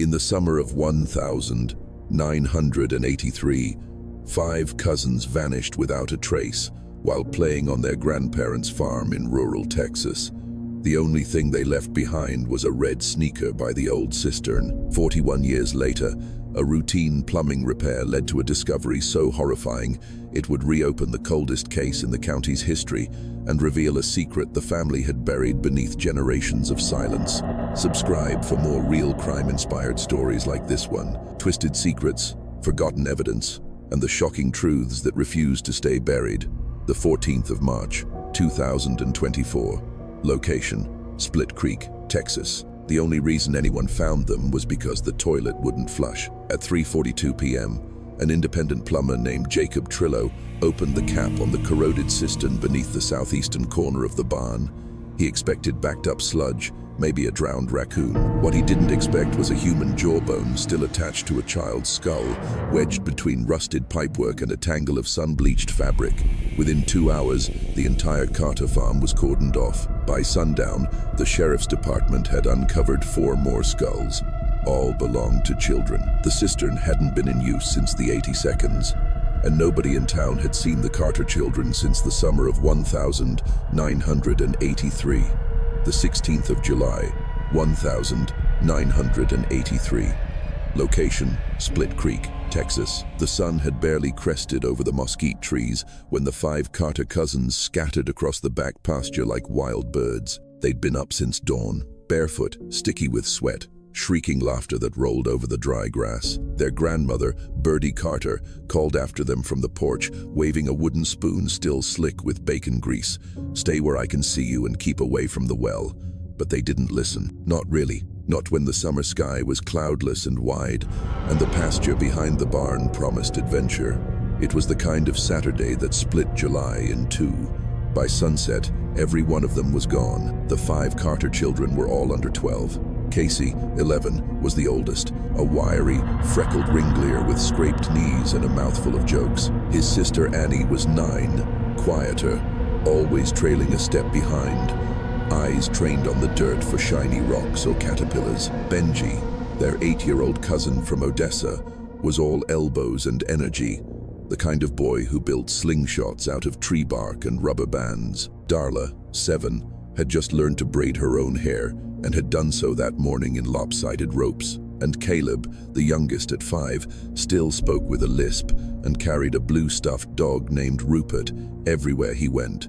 In the summer of 1983, 5 cousins vanished without a trace while playing on their grandparents' farm in rural Texas. The only thing they left behind was a red sneaker by the old cistern. 41 years later, a routine plumbing repair led to a discovery so horrifying it would reopen the coldest case in the county's history and reveal a secret the family had buried beneath generations of silence. Subscribe for more real crime-inspired stories like this one. Twisted secrets, forgotten evidence, and the shocking truths that refuse to stay buried. The 14th of March, 2024. Location: Split Creek, Texas. The only reason anyone found them was because the toilet wouldn't flush. At 3:42 p.m., an independent plumber named Jacob Trillo opened the cap on the corroded cistern beneath the southeastern corner of the barn. He expected backed-up sludge, maybe a drowned raccoon. What he didn't expect was a human jawbone still attached to a child's skull, wedged between rusted pipework and a tangle of sun-bleached fabric. Within 2 hours, the entire Carter farm was cordoned off. By sundown, the sheriff's department had uncovered 4 more skulls. All belonged to children. The cistern hadn't been in use since the 82nds, and nobody in town had seen the Carter children since the summer of 1983. The 16th of July, 1983. Location: Split Creek, Texas. The sun had barely crested over the mesquite trees when the 5 Carter cousins scattered across the back pasture like wild birds. They'd been up since dawn, barefoot, sticky with sweat, shrieking laughter that rolled over the dry grass. Their grandmother, Birdie Carter, called after them from the porch, waving a wooden spoon still slick with bacon grease. "Stay where I can see you and keep away from the well." But they didn't listen. Not really. Not when the summer sky was cloudless and wide, and the pasture behind the barn promised adventure. It was the kind of Saturday that split July in 2. By sunset, every one of them was gone. The 5 Carter children were all under 12. Casey, 11, was the oldest, a wiry, freckled ringleader with scraped knees and a mouthful of jokes. His sister Annie was 9, quieter, always trailing a step behind, eyes trained on the dirt for shiny rocks or caterpillars. Benji, their 8-year-old cousin from Odessa, was all elbows and energy, the kind of boy who built slingshots out of tree bark and rubber bands. Darla, 7, had just learned to braid her own hair and had done so that morning in lopsided ropes. And Caleb, the youngest at 5, still spoke with a lisp and carried a blue stuffed dog named Rupert everywhere he went.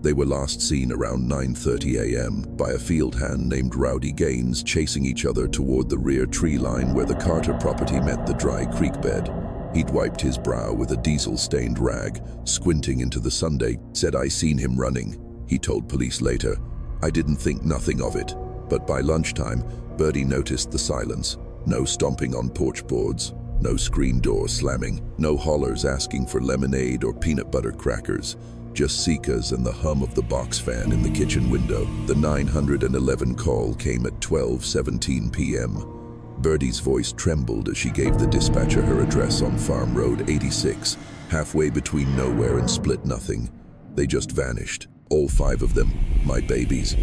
They were last seen around 9:30 a.m. by a field hand named Rowdy Gaines, chasing each other toward the rear tree line where the Carter property met the dry creek bed. He'd wiped his brow with a diesel-stained rag, squinting into the Sunday. "Said I seen him running," he told police later. "I didn't think nothing of it." But by lunchtime, Birdie noticed the silence. No stomping on porch boards, no screen door slamming, no hollers asking for lemonade or peanut butter crackers, just cicadas and the hum of the box fan in the kitchen window. The 911 call came at 12:17 p.m. Birdie's voice trembled as she gave the dispatcher her address on Farm Road 86, halfway between nowhere and Split Nothing. They just vanished, all 5 of them, my babies.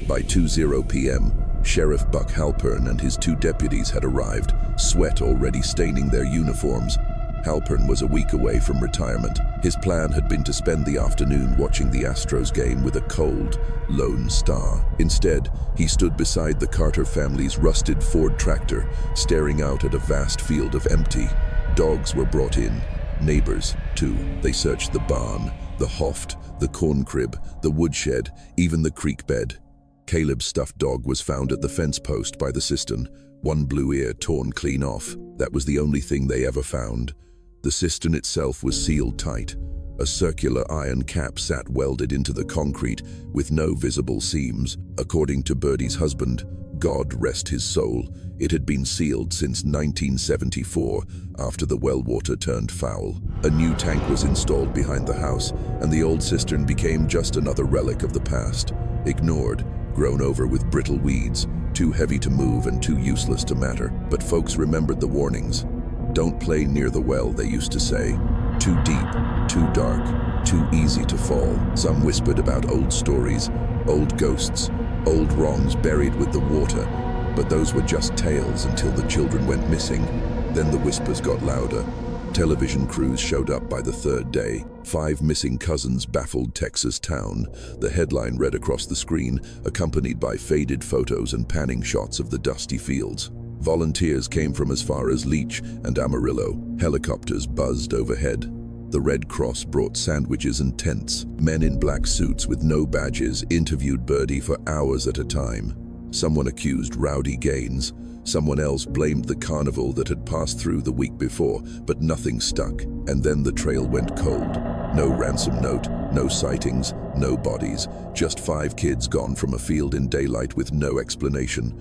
By 2:00 p.m., Sheriff Buck Halpern and his 2 deputies had arrived, sweat already staining their uniforms. Halpern was a week away from retirement. His plan had been to spend the afternoon watching the Astros game with a cold, Lone Star. Instead, he stood beside the Carter family's rusted Ford tractor, staring out at a vast field of empty. Dogs were brought in, neighbors, too. They searched the barn, the hoft, the corn crib, the woodshed, even the creek bed. Caleb's stuffed dog was found at the fence post by the cistern, one blue ear torn clean off. That was the only thing they ever found. The cistern itself was sealed tight. A circular iron cap sat welded into the concrete with no visible seams. According to Birdie's husband, God rest his soul, it had been sealed since 1974 after the well water turned foul. A new tank was installed behind the house, and the old cistern became just another relic of the past, ignored, grown over with brittle weeds, too heavy to move and too useless to matter. But folks remembered the warnings. "Don't play near the well," they used to say. "Too deep, too dark, too easy to fall." Some whispered about old stories, old ghosts, old wrongs buried with the water. But those were just tales until the children went missing. Then the whispers got louder. Television crews showed up by the third day. 5 missing cousins baffled Texas town. The headline read across the screen, accompanied by faded photos and panning shots of the dusty fields. Volunteers came from as far as Leech and Amarillo. Helicopters buzzed overhead. The Red Cross brought sandwiches and tents. Men in black suits with no badges interviewed Birdie for hours at a time. Someone accused Rowdy Gaines. Someone else blamed the carnival that had passed through the week before, but nothing stuck. And then the trail went cold. No ransom note, no sightings, no bodies. Just 5 kids gone from a field in daylight with no explanation.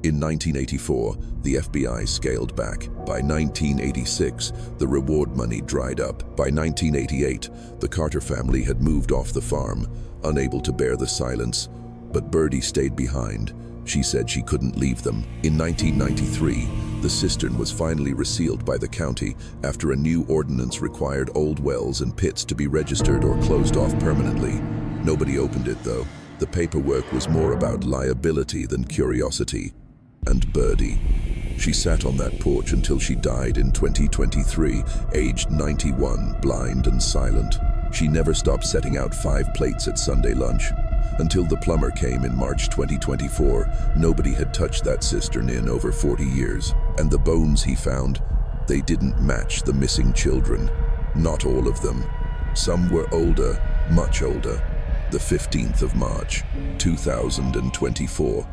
In 1984, the FBI scaled back. By 1986, the reward money dried up. By 1988, the Carter family had moved off the farm, unable to bear the silence. But Birdie stayed behind. She said she couldn't leave them. In 1993, the cistern was finally resealed by the county after a new ordinance required old wells and pits to be registered or closed off permanently. Nobody opened it, though. The paperwork was more about liability than curiosity. And Birdie. She sat on that porch until she died in 2023, aged 91, blind and silent. She never stopped setting out 5 plates at Sunday lunch. Until the plumber came in March 2024, nobody had touched that cistern in over 40 years. And the bones he found, they didn't match the missing children. Not all of them. Some were older, much older. The 15th of March, 2024.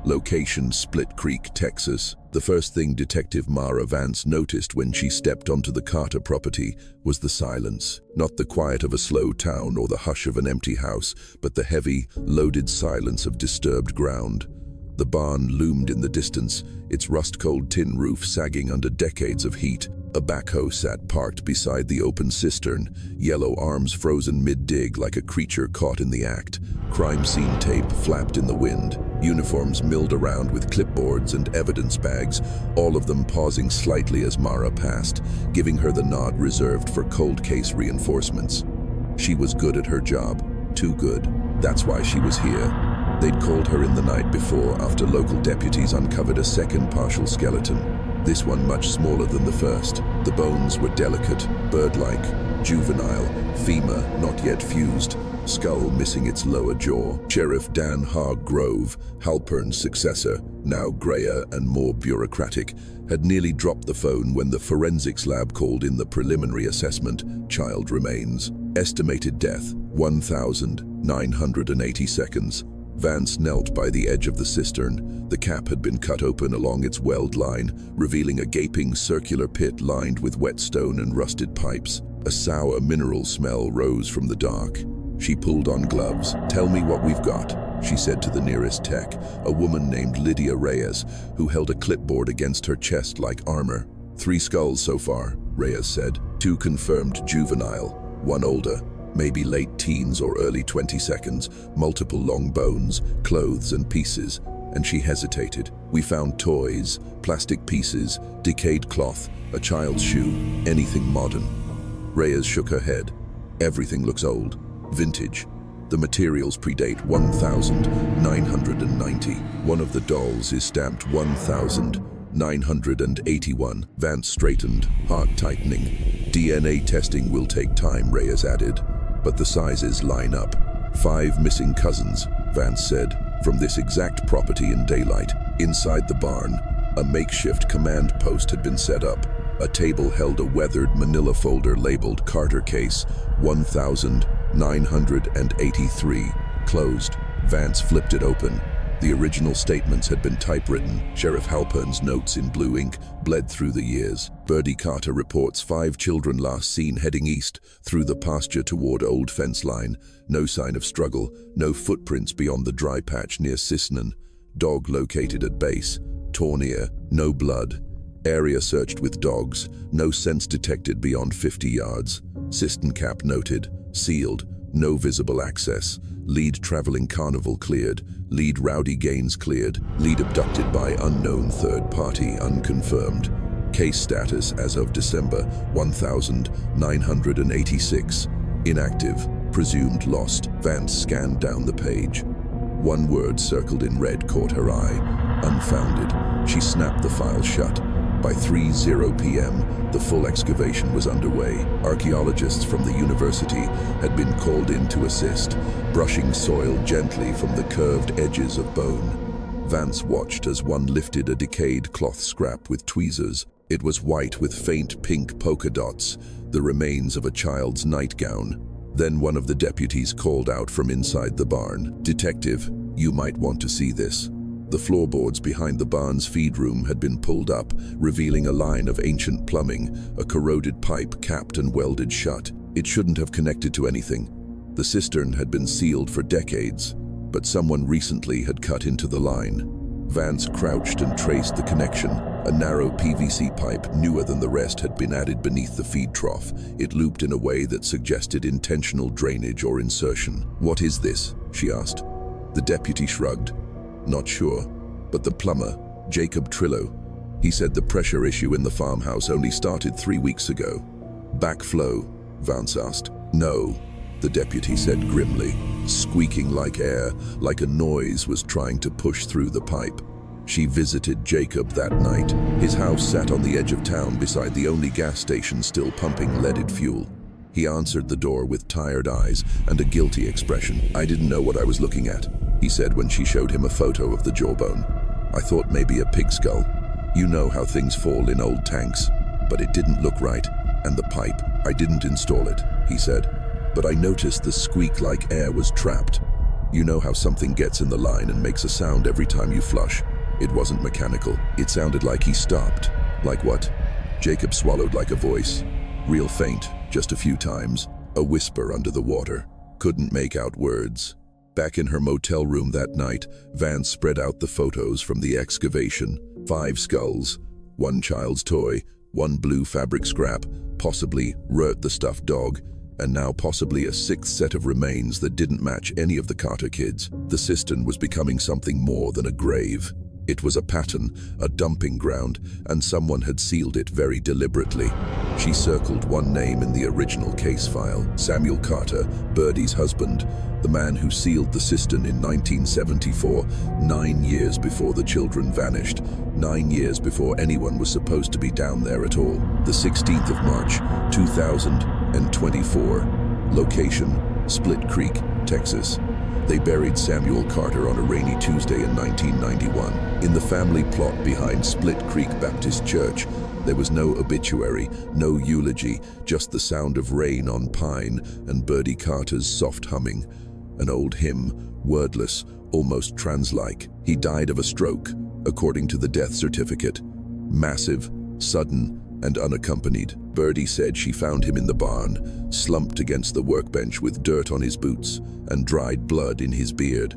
Location Split Creek, Texas. The first thing Detective Mara Vance noticed when she stepped onto the Carter property was the silence. Not the quiet of a slow town or the hush of an empty house, but the heavy, loaded silence of disturbed ground. The barn loomed in the distance, its rust-cold tin roof sagging under decades of heat. A backhoe sat parked beside the open cistern, yellow arms frozen mid-dig like a creature caught in the act. Crime scene tape flapped in the wind, uniforms milled around with clipboards and evidence bags, all of them pausing slightly as Mara passed, giving her the nod reserved for cold case reinforcements. She was good at her job, too good. That's why she was here. They'd called her in the night before after local deputies uncovered a second partial skeleton. This one much smaller than the first. The bones were delicate, bird-like, juvenile, femur not yet fused, skull missing its lower jaw. Sheriff Dan Hargrove, Halpern's successor, now grayer and more bureaucratic, had nearly dropped the phone when the forensics lab called in the preliminary assessment, child remains. Estimated death, 1,980 seconds. Vance knelt by the edge of the cistern. The cap had been cut open along its weld line, revealing a gaping circular pit lined with whetstone and rusted pipes. A sour mineral smell rose from the dark. She pulled on gloves. "Tell me what we've got," she said to the nearest tech, a woman named Lydia Reyes, who held a clipboard against her chest like armor. "3 skulls so far," Reyes said. 2 confirmed juvenile, 1 older. Maybe late teens or early 22nds, multiple long bones, clothes and pieces, and she hesitated. "We found toys, plastic pieces, decayed cloth, a child's shoe, anything modern." Reyes shook her head. "Everything looks old, vintage. The materials predate 1990. One of the dolls is stamped 1981. Vance straightened, heart tightening. "DNA testing will take time," Reyes added, "but the sizes line up." 5 missing cousins, Vance said, from this exact property in daylight. Inside the barn, a makeshift command post had been set up. A table held a weathered manila folder labeled Carter Case 1983, closed. Vance flipped it open. The original statements had been typewritten. Sheriff Halpern's notes in blue ink bled through the years. Birdie Carter reports 5 children last seen heading east through the pasture toward old fence line. No sign of struggle, no footprints beyond the dry patch near Sissenon. Dog located at base. Torn ear, no blood. Area searched with dogs, no scents detected beyond 50 yards. Cistern cap noted, sealed, no visible access. Lead traveling carnival cleared. Lead Rowdy Gaines cleared. Lead abducted by unknown third party unconfirmed. Case status as of December 1986. Inactive, presumed lost. Vance scanned down the page. One word circled in red caught her eye. unfounded. She snapped the file shut. By 3:00 p.m., the full excavation was underway. Archaeologists from the university had been called in to assist, brushing soil gently from the curved edges of bone. Vance watched as one lifted a decayed cloth scrap with tweezers. It was white with faint pink polka dots, the remains of a child's nightgown. Then one of the deputies called out from inside the barn, "Detective, you might want to see this." The floorboards behind the barn's feed room had been pulled up, revealing a line of ancient plumbing, a corroded pipe capped and welded shut. It shouldn't have connected to anything. The cistern had been sealed for decades, but someone recently had cut into the line. Vance crouched and traced the connection. A narrow PVC pipe, newer than the rest, had been added beneath the feed trough. It looped in a way that suggested intentional drainage or insertion. "What is this?" she asked. The deputy shrugged. "Not sure, but the plumber, Jacob Trillo, he said the pressure issue in the farmhouse only started 3 weeks ago." "Backflow?" Vance asked. "No," the deputy said grimly, squeaking like air, like a noise was trying to push through the pipe. She visited Jacob that night. His house sat on the edge of town beside the only gas station still pumping leaded fuel. He answered the door with tired eyes and a guilty expression. "I didn't know what I was looking at," he said when she showed him a photo of the jawbone. "I thought maybe a pig skull. You know how things fall in old tanks. But it didn't look right. And the pipe, I didn't install it," he said. "But I noticed the squeak like air was trapped. You know how something gets in the line and makes a sound every time you flush? It wasn't mechanical. It sounded like he stopped." "Like what?" Jacob swallowed like a voice. "Real faint, just a few times. A whisper under the water. Couldn't make out words." Back in her motel room that night, Vance spread out the photos from the excavation. 5 skulls, 1 child's toy, 1 blue fabric scrap, possibly Rurt the stuffed dog, and now possibly a 6th set of remains that didn't match any of the Carter kids. The cistern was becoming something more than a grave. It was a pattern, a dumping ground, and someone had sealed it very deliberately. She circled one name in the original case file: Samuel Carter, Birdie's husband, the man who sealed the cistern in 1974, 9 years before the children vanished, 9 years before anyone was supposed to be down there at all. The 16th of March, 2024. Location: Split Creek, Texas. They buried Samuel Carter on a rainy Tuesday in 1991. In the family plot behind Split Creek Baptist Church, there was no obituary, no eulogy, just the sound of rain on pine and Birdie Carter's soft humming. An old hymn, wordless, almost trance-like. He died of a stroke, according to the death certificate. Massive, sudden, and unaccompanied. Birdie said she found him in the barn, slumped against the workbench with dirt on his boots and dried blood in his beard.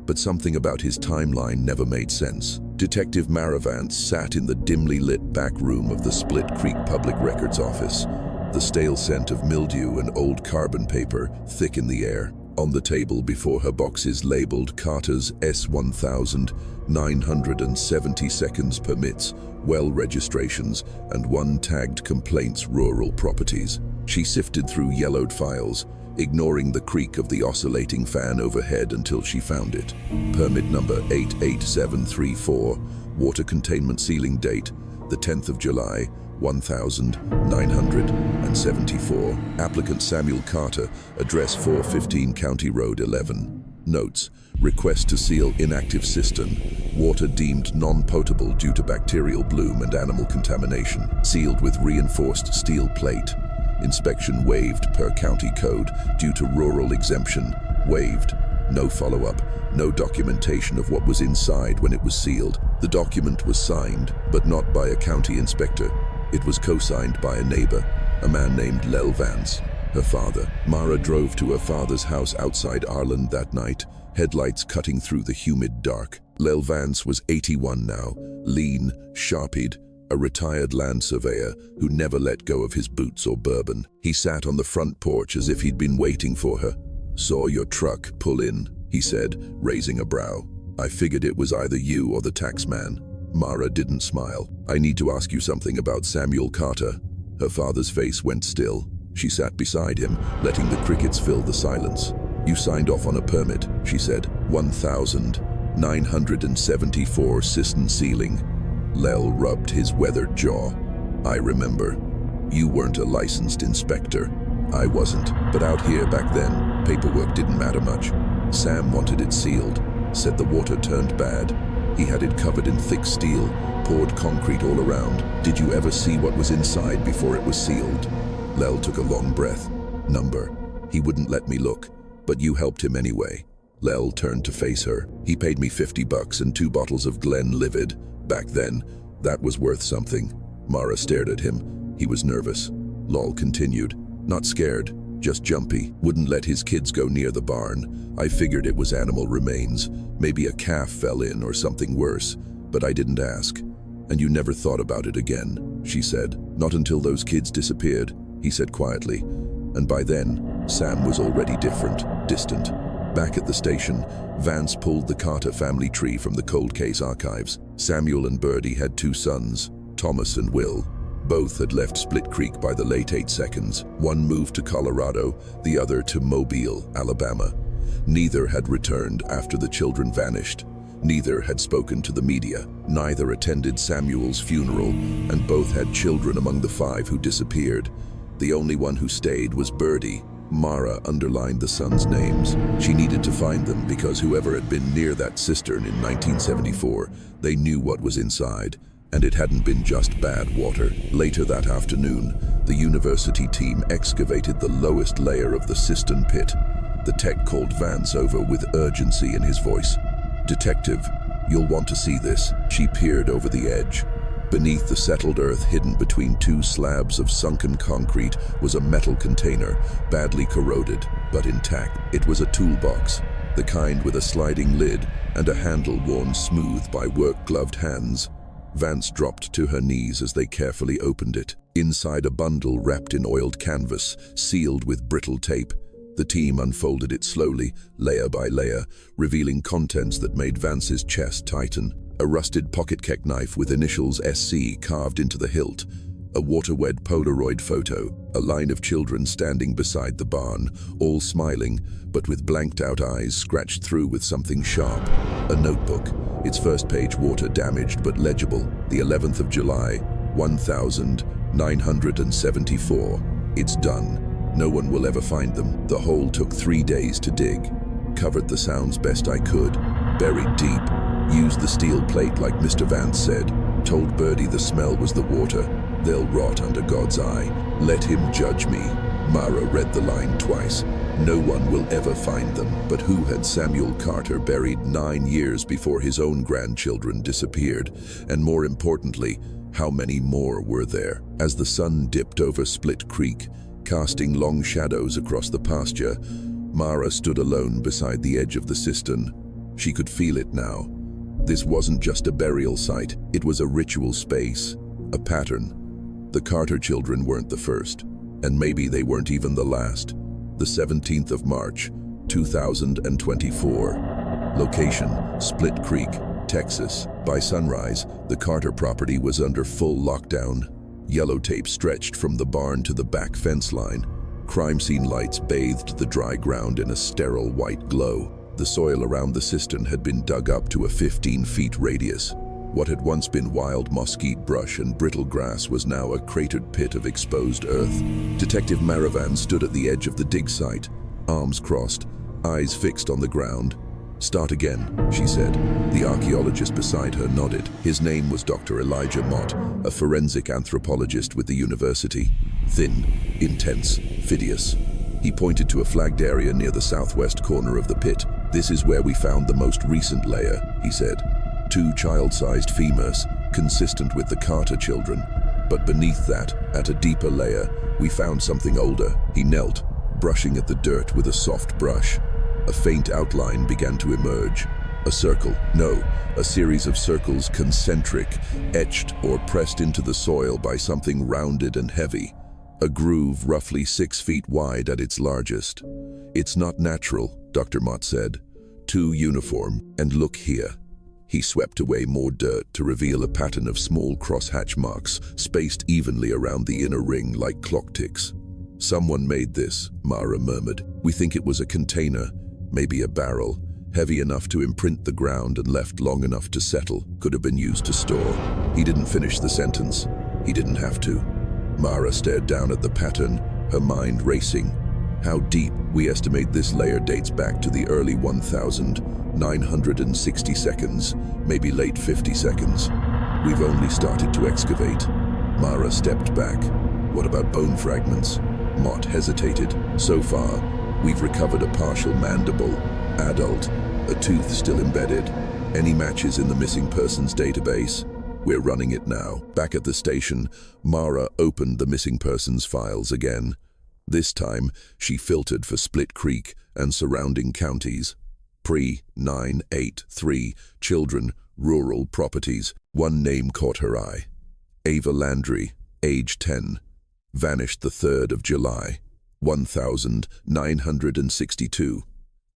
But something about his timeline never made sense. Detective Mara Vance sat in the dimly lit back room of the Split Creek Public Records Office, the stale scent of mildew and old carbon paper thick in the air. On the table before her boxes labeled Carter's S1000, 970 seconds permits, well registrations, and 1 tagged complaints rural properties. She sifted through yellowed files, ignoring the creak of the oscillating fan overhead until she found it. Permit number 88734, water containment ceiling date, the 10th of July, 1974. Applicant Samuel Carter, address 415 County Road 11. Notes: request to seal inactive cistern. Water deemed non-potable due to bacterial bloom and animal contamination. Sealed with reinforced steel plate. Inspection waived per county code due to rural exemption. Waived. No follow-up, no documentation of what was inside when it was sealed. The document was signed, but not by a county inspector. It was co-signed by a neighbor, a man named Lel Vance, her father. Mara drove to her father's house outside Arlen that night, headlights cutting through the humid dark. Lel Vance was 81 now, lean, sharpied, a retired land surveyor who never let go of his boots or bourbon. He sat on the front porch as if he'd been waiting for her. "Saw your truck pull in," he said, raising a brow. "I figured it was either you or the tax man." Mara didn't smile. "I need to ask you something about Samuel Carter." Her father's face went still. She sat beside him, letting the crickets fill the silence. "You signed off on a permit," she said. 1,000 974 cistern ceiling. Lel rubbed his weathered jaw. I remember. You weren't a licensed inspector. I wasn't, but out here back then, paperwork didn't matter much. Sam wanted it sealed, said the water turned bad. He had it covered in thick steel, poured concrete all around. Did you ever see what was inside before it was sealed? Lel took a long breath. Number. He wouldn't let me look, but you helped him anyway. Lel turned to face her. He paid me $50 and 2 bottles of Glenlivet. Back then, that was worth something. Mara stared at him. He was nervous. Lol continued. Not scared, just jumpy. Wouldn't let his kids go near the barn. I figured it was animal remains. Maybe a calf fell in or something worse, but I didn't ask. And you never thought about it again, she said. Not until those kids disappeared, he said quietly. And by then, Sam was already different, distant. Back at the station, Vance pulled the Carter family tree from the cold case archives. Samuel and Birdie had 2 sons, Thomas and Will. Both had left Split Creek by the late 8 seconds. One moved to Colorado, the other to Mobile, Alabama. Neither had returned after the children vanished. Neither had spoken to the media. Neither attended Samuel's funeral, and both had children among the 5 who disappeared. The only one who stayed was Birdie. Mara underlined the sons' names. She needed to find them because whoever had been near that cistern in 1974, they knew what was inside. And it hadn't been just bad water. Later that afternoon, the university team excavated the lowest layer of the cistern pit. The tech called Vance over with urgency in his voice. Detective, you'll want to see this. She peered over the edge. Beneath the settled earth, hidden between 2 slabs of sunken concrete, was a metal container, badly corroded, but intact. It was a toolbox, the kind with a sliding lid and a handle worn smooth by work-gloved hands. Vance dropped to her knees as they carefully opened it. Inside, a bundle wrapped in oiled canvas, sealed with brittle tape. The team unfolded it slowly, layer by layer, revealing contents that made Vance's chest tighten. A rusted pocket knife with initials SC carved into the hilt. A water-wet Polaroid photo. A line of children standing beside the barn, all smiling, but with blanked-out eyes scratched through with something sharp. A notebook. Its first page water damaged but legible. The 11th of July, 1974. It's done. No one will ever find them. The hole took 3 days to dig. Covered the sounds best I could. Buried deep. Used the steel plate like Mr. Vance said. Told Birdie the smell was the water. They'll rot under God's eye. Let him judge me. Mara read the line twice. No one will ever find them. But who had Samuel Carter buried 9 years before his own grandchildren disappeared? And more importantly, how many more were there? As the sun dipped over Split Creek, casting long shadows across the pasture, Mara stood alone beside the edge of the cistern. She could feel it now. This wasn't just a burial site, it was a ritual space, a pattern. The Carter children weren't the first, and maybe they weren't even the last. The 17th of March, 2024. Location, Split Creek, Texas. By sunrise, the Carter property was under full lockdown. Yellow tape stretched from the barn to the back fence line. Crime scene lights bathed the dry ground in a sterile white glow. The soil around the cistern had been dug up to a 15-foot radius. What had once been wild mesquite brush and brittle grass was now a cratered pit of exposed earth. Detective Maravan stood at the edge of the dig site, arms crossed, eyes fixed on the ground. "Start again," she said. The archaeologist beside her nodded. His name was Dr. Elijah Mott, a forensic anthropologist with the university. Thin, intense, hideous. He pointed to a flagged area near the southwest corner of the pit. "This is where we found the most recent layer," he said. 2 child-sized femurs, consistent with the Carter children. But beneath that, at a deeper layer, we found something older. He knelt, brushing at the dirt with a soft brush. A faint outline began to emerge. A circle, no, a series of circles, concentric, etched or pressed into the soil by something rounded and heavy. A groove roughly 6 feet wide at its largest. "It's not natural," Dr. Mott said. "Too uniform. And look here." He swept away more dirt to reveal a pattern of small crosshatch marks, spaced evenly around the inner ring like clock ticks. "Someone made this," Mara murmured. "We think it was a container, maybe a barrel. heavy enough to imprint the ground and left long enough to settle, could have been used to store. He didn't finish the sentence. He didn't have to. Mara stared down at the pattern, her mind racing. How deep? We estimate this layer dates back to the early 1960 seconds, maybe late 50 seconds. We've only started to excavate. Mara stepped back. What about bone fragments? Mott hesitated. So far, we've recovered a partial mandible, adult, a tooth still embedded. Any matches in the missing persons database? We're running it now. Back at the station, Mara opened the missing persons files again. This time, she filtered for Split Creek and surrounding counties. Pre-983, children, rural properties. One name caught her eye. Ava Landry, age 10. Vanished the 3rd of July, 1962.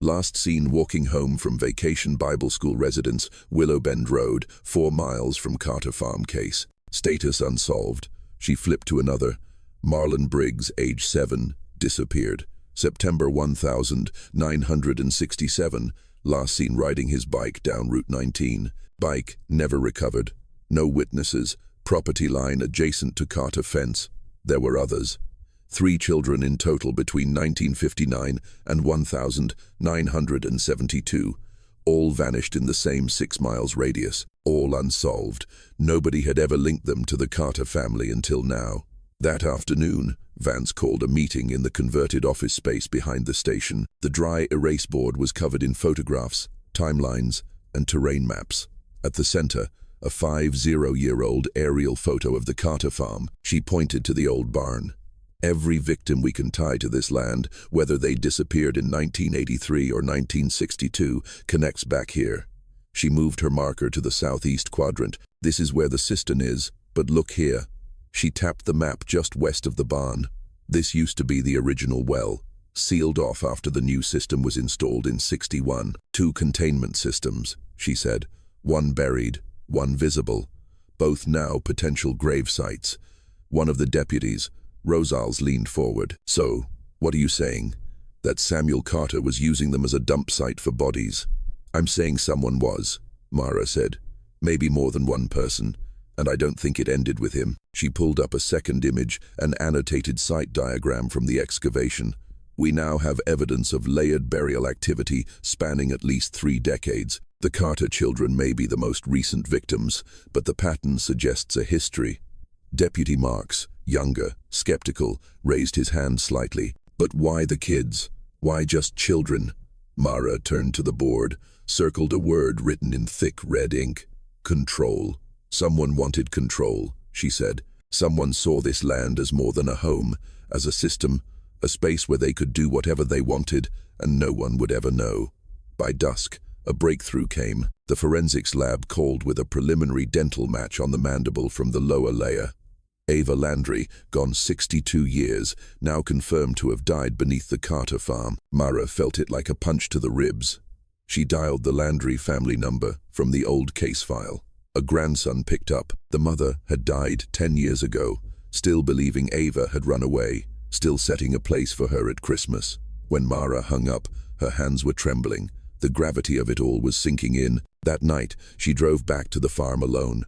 Last seen walking home from Vacation Bible School residence, Willow Bend Road, 4 miles from Carter Farm case. Status unsolved. She flipped to another. Marlon Briggs, age 7, disappeared. September 1967. Last seen riding his bike down Route 19. Bike never recovered. No witnesses. Property line adjacent to Carter fence. There were others. 3 children in total between 1959 and 1972. All vanished in the same 6 miles radius. All unsolved. Nobody had ever linked them to the Carter family until now. That afternoon, Vance called a meeting in the converted office space behind the station. The dry erase board was covered in photographs, timelines, and terrain maps. At the center, a 50-year-old aerial photo of the Carter farm. She pointed to the old barn. Every victim we can tie to this land, whether they disappeared in 1983 or 1962, connects back here. She moved her marker to the southeast quadrant. This is where the cistern is, but look here. She tapped the map just west of the barn. This used to be the original well, sealed off after the new system was installed in '61. 2 containment systems, she said. One buried, one visible. Both now potential grave sites. One of the deputies, Rosales, leaned forward. So, what are you saying? That Samuel Carter was using them as a dump site for bodies? I'm saying someone was, Mara said. Maybe more than one person. And I don't think it ended with him. She pulled up a second image, an annotated site diagram from the excavation. We now have evidence of layered burial activity spanning at least 3 decades. The Carter children may be the most recent victims, but the pattern suggests a history. Deputy Marks, younger, skeptical, raised his hand slightly. But why the kids? Why just children? Mara turned to the board, circled a word written in thick red ink. Control. Someone wanted control, she said. Someone saw this land as more than a home, as a system, a space where they could do whatever they wanted, and no one would ever know. By dusk, a breakthrough came. The forensics lab called with a preliminary dental match on the mandible from the lower layer. Ava Landry, gone 62 years, now confirmed to have died beneath the Carter farm. Mara felt it like a punch to the ribs. She dialed the Landry family number from the old case file. A grandson picked up. The mother had died 10 years ago, still believing Ava had run away, still setting a place for her at Christmas. When Mara hung up, her hands were trembling. The gravity of it all was sinking in. That night, she drove back to the farm alone.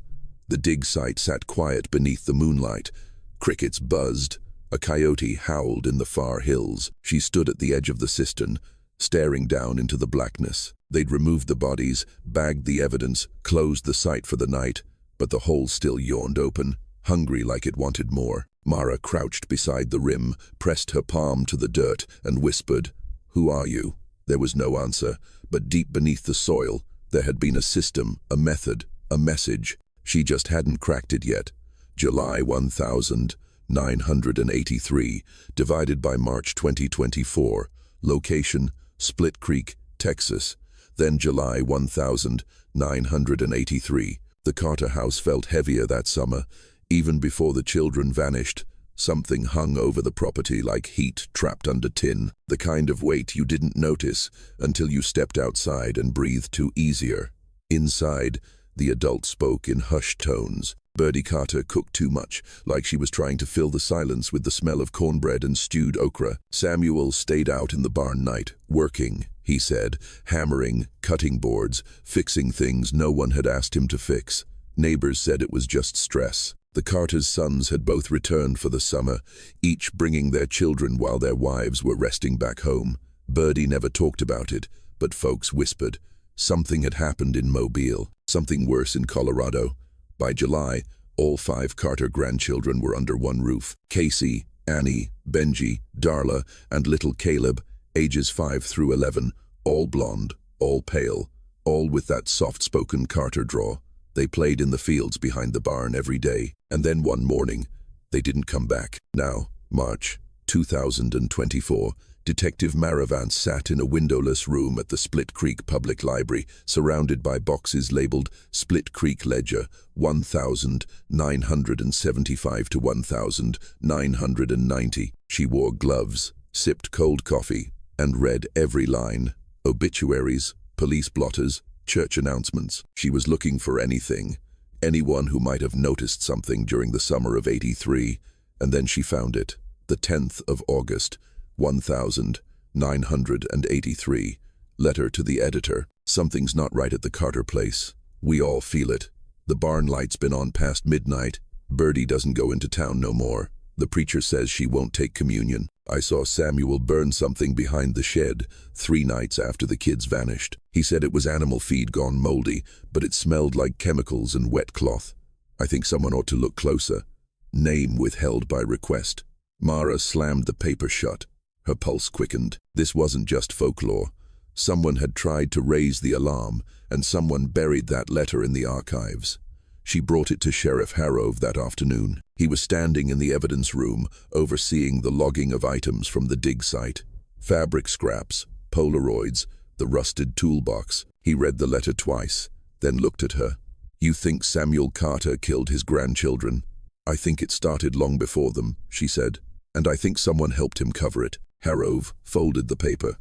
The dig site sat quiet beneath the moonlight. Crickets buzzed. A coyote howled in the far hills. She stood at the edge of the cistern, staring down into the blackness. They'd removed the bodies, bagged the evidence, closed the site for the night, but the hole still yawned open, hungry like it wanted more. Mara crouched beside the rim, pressed her palm to the dirt, and whispered, "Who are you?" There was no answer, but deep beneath the soil, there had been a system, a method, a message. She just hadn't cracked it yet. July 1983, divided by March 2024. Location, Split Creek, Texas. Then July 1983. The Carter house felt heavier that summer. Even before the children vanished, something hung over the property like heat trapped under tin. The kind of weight you didn't notice until you stepped outside and breathed too easier. Inside, the adult spoke in hushed tones. Birdie Carter cooked too much, like she was trying to fill the silence with the smell of cornbread and stewed okra. Samuel stayed out in the barn night, working. he said, hammering, cutting boards, fixing things no one had asked him to fix. Neighbors said it was just stress. The Carter's sons had both returned for the summer, each bringing their children while their wives were resting back home. Birdie never talked about it, but folks whispered. Something had happened in Mobile, something worse in Colorado. By July, all 5 Carter grandchildren were under one roof. Casey, Annie, Benji, Darla, and little Caleb, ages 5 through 11, all blonde, all pale, all with that soft-spoken Carter drawl. They played in the fields behind the barn every day, and then one morning, they didn't come back. Now, March 2024, Detective Maravance sat in a windowless room at the Split Creek Public Library, surrounded by boxes labeled Split Creek Ledger 1975 to 1990. She wore gloves, sipped cold coffee, and read every line. Obituaries, police blotters, church announcements. She was looking for anything, anyone who might have noticed something during the summer of '83, and then she found it. The 10th of August, 1983. Letter to the editor. Something's not right at the Carter place. We all feel it. The barn light's been on past midnight. Birdie doesn't go into town no more. The preacher says she won't take communion. I saw Samuel burn something behind the shed 3 nights after the kids vanished. He said it was animal feed gone moldy, but it smelled like chemicals and wet cloth. I think someone ought to look closer. Name withheld by request. Mara slammed the paper shut. Her pulse quickened. This wasn't just folklore. Someone had tried to raise the alarm, and someone buried that letter in the archives. She brought it to Sheriff Harrove that afternoon. He was standing in the evidence room, overseeing the logging of items from the dig site. Fabric scraps, Polaroids, the rusted toolbox. He read the letter twice, then looked at her. You think Samuel Carter killed his grandchildren? I think it started long before them, she said, and I think someone helped him cover it. Harrove folded the paper.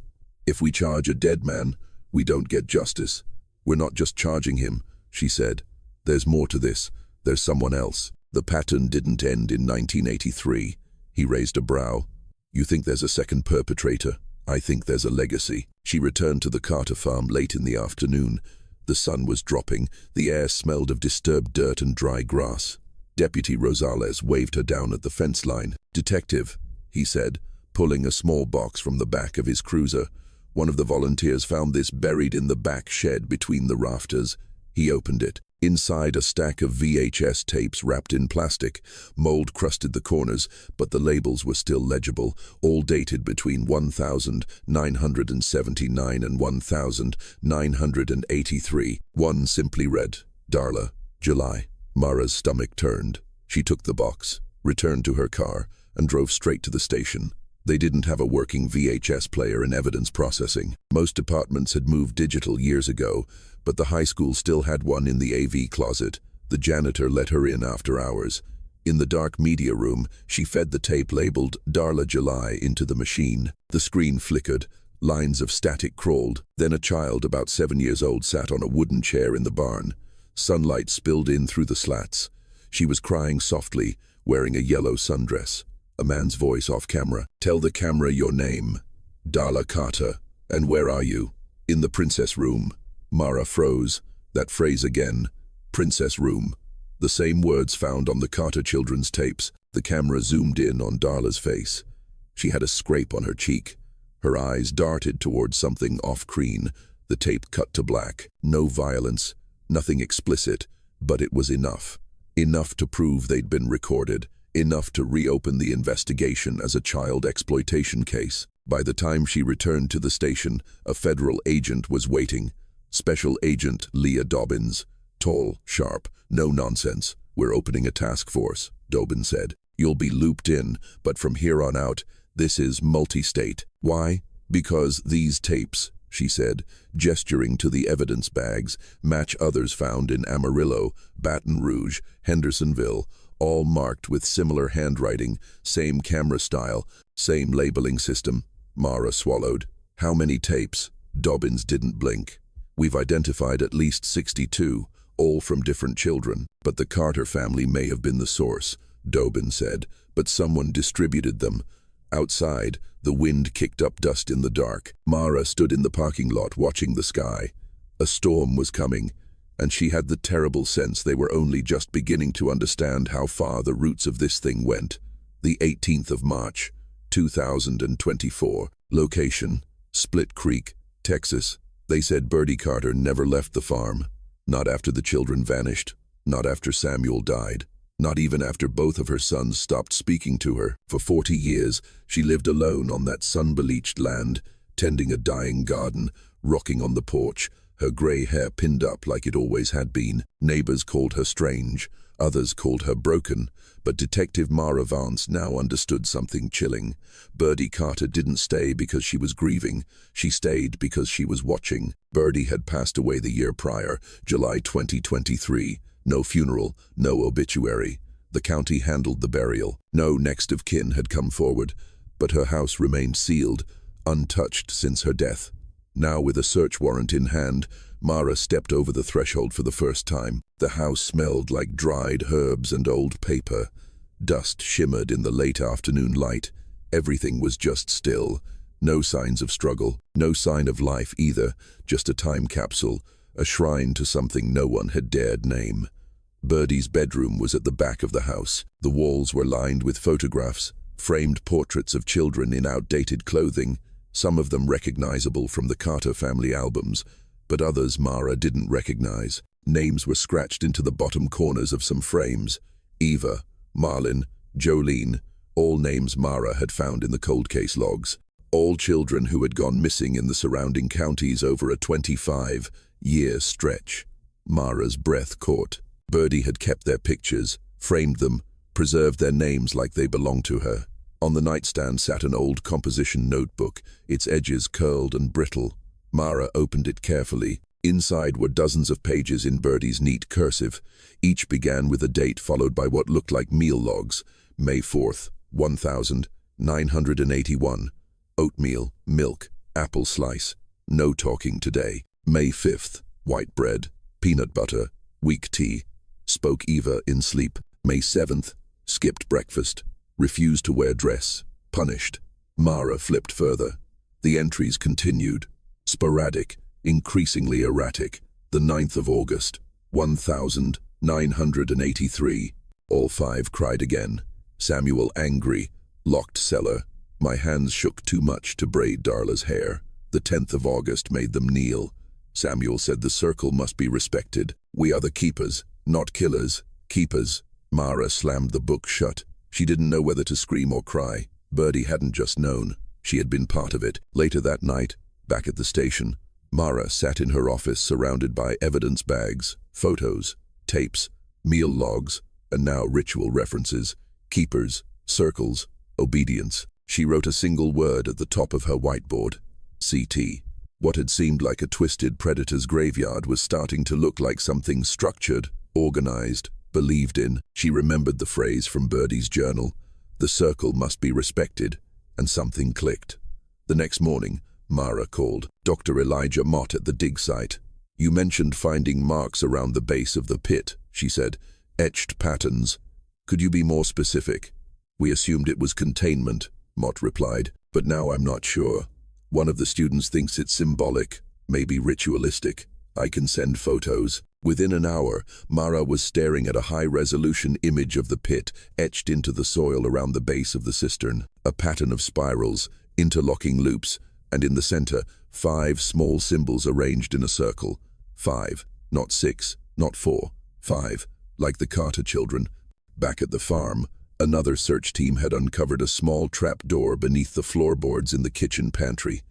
If we charge a dead man, we don't get justice. We're not just charging him, she said. There's more to this. There's someone else. The pattern didn't end in 1983. He raised a brow. You think there's a second perpetrator? I think there's a legacy. She returned to the Carter farm late in the afternoon. The sun was dropping. The air smelled of disturbed dirt and dry grass. Deputy Rosales waved her down at the fence line. Detective, he said, pulling a small box from the back of his cruiser. One of the volunteers found this buried in the back shed between the rafters. He opened it. Inside, a stack of VHS tapes wrapped in plastic. Mold crusted the corners, but the labels were still legible, all dated between 1979 and 1983. One simply read, Darla, July. Mara's stomach turned. She took the box, returned to her car, and drove straight to the station. They didn't have a working VHS player in evidence processing. Most departments had moved digital years ago, but the high school still had one in the AV closet. The janitor let her in after hours. In the dark media room, she fed the tape labeled Darla July into the machine. The screen flickered. Lines of static crawled. Then a child about 7 years old sat on a wooden chair in the barn. Sunlight spilled in through the slats. She was crying softly, wearing a yellow sundress. A man's voice off camera. Tell the camera your name. Darla Carter. And where are you? In the princess room. Mara froze. That phrase again. Princess room. The same words found on the Carter children's tapes. The camera zoomed in on Darla's face. She had a scrape on her cheek. Her eyes darted towards something off-screen. The tape cut to black. No violence. Nothing explicit. But it was enough. Enough to prove they'd been recorded. Enough to reopen the investigation as a child exploitation case. By the time she returned to the station, a federal agent was waiting. Special Agent Leah Dobbins. Tall, sharp, no nonsense. We're opening a task force, Dobbins said. You'll be looped in, but from here on out, this is multi-state. Why? Because these tapes, she said, gesturing to the evidence bags, match others found in Amarillo, Baton Rouge, Hendersonville, all marked with similar handwriting, same camera style, same labeling system. Mara swallowed. How many tapes? Dobbins didn't blink. We've identified at least 62, all from different children. But the Carter family may have been the source, Dobbins said, but someone distributed them. Outside, the wind kicked up dust in the dark. Mara stood in the parking lot watching the sky. A storm was coming, and she had the terrible sense they were only just beginning to understand how far the roots of this thing went. The 18th of March, 2024. Location: Split Creek, Texas. They said Birdie Carter never left the farm. Not after the children vanished. Not after Samuel died. Not even after both of her sons stopped speaking to her. For 40 years, she lived alone on that sun-bleached land, tending a dying garden, rocking on the porch, her grey hair pinned up like it always had been. Neighbors called her strange, others called her broken, but Detective Mara Vance now understood something chilling. Birdie Carter didn't stay because she was grieving. She stayed because she was watching. Birdie had passed away the year prior, July 2023. No funeral, no obituary. The county handled the burial. No next of kin had come forward, but her house remained sealed, untouched since her death. Now, with a search warrant in hand, Mara stepped over the threshold for the first time. The house smelled like dried herbs and old paper. Dust shimmered in the late afternoon light. Everything was just still. No signs of struggle, no sign of life either, just a time capsule, a shrine to something no one had dared name. Birdie's bedroom was at the back of the house. The walls were lined with photographs, framed portraits of children in outdated clothing, some of them recognizable from the Carter family albums, but others Mara didn't recognize. Names were scratched into the bottom corners of some frames. Eva, Marlin, Jolene, all names Mara had found in the cold case logs. All children who had gone missing in the surrounding counties over a 25-year stretch. Mara's breath caught. Birdie had kept their pictures, framed them, preserved their names like they belonged to her. On the nightstand sat an old composition notebook, its edges curled and brittle. Mara opened it carefully. Inside were dozens of pages in Birdie's neat cursive. Each began with a date followed by what looked like meal logs. May 4th, 1981. Oatmeal, milk, apple slice. No talking today. May 5th, white bread, peanut butter, weak tea. Spoke Eva in sleep. May 7th, skipped breakfast. Refused to wear dress. Punished. Mara flipped further. The entries continued. Sporadic, increasingly erratic. The 9th of August, 1983. All five cried again. Samuel angry. Locked cellar. My hands shook too much to braid Darla's hair. The 10th of August made them kneel. Samuel said the circle must be respected. We are the keepers, not killers. Keepers. Mara slammed the book shut. She didn't know whether to scream or cry. Birdie hadn't just known. She had been part of it. Later that night, back at the station, Mara sat in her office surrounded by evidence bags, photos, tapes, meal logs, and now ritual references, keepers, circles, obedience. She wrote a single word at the top of her whiteboard, CT. What had seemed like a twisted predator's graveyard was starting to look like something structured, organized, believed in. She remembered the phrase from Birdie's journal, the circle must be respected, and something clicked. The next morning, Mara called Dr. Elijah Mott at the dig site. You mentioned finding marks around the base of the pit, she said. Etched patterns. Could you be more specific? We assumed it was containment, Mott replied, but now I'm not sure. One of the students thinks it's symbolic, maybe ritualistic. I can send photos. Within an hour, Mara was staring at a high-resolution image of the pit etched into the soil around the base of the cistern. A pattern of spirals, interlocking loops, and in the center, 5 small symbols arranged in a circle. 5, not 6, not 4, 5, like the Carter children. Back at the farm, another search team had uncovered a small trapdoor beneath the floorboards in the kitchen pantry.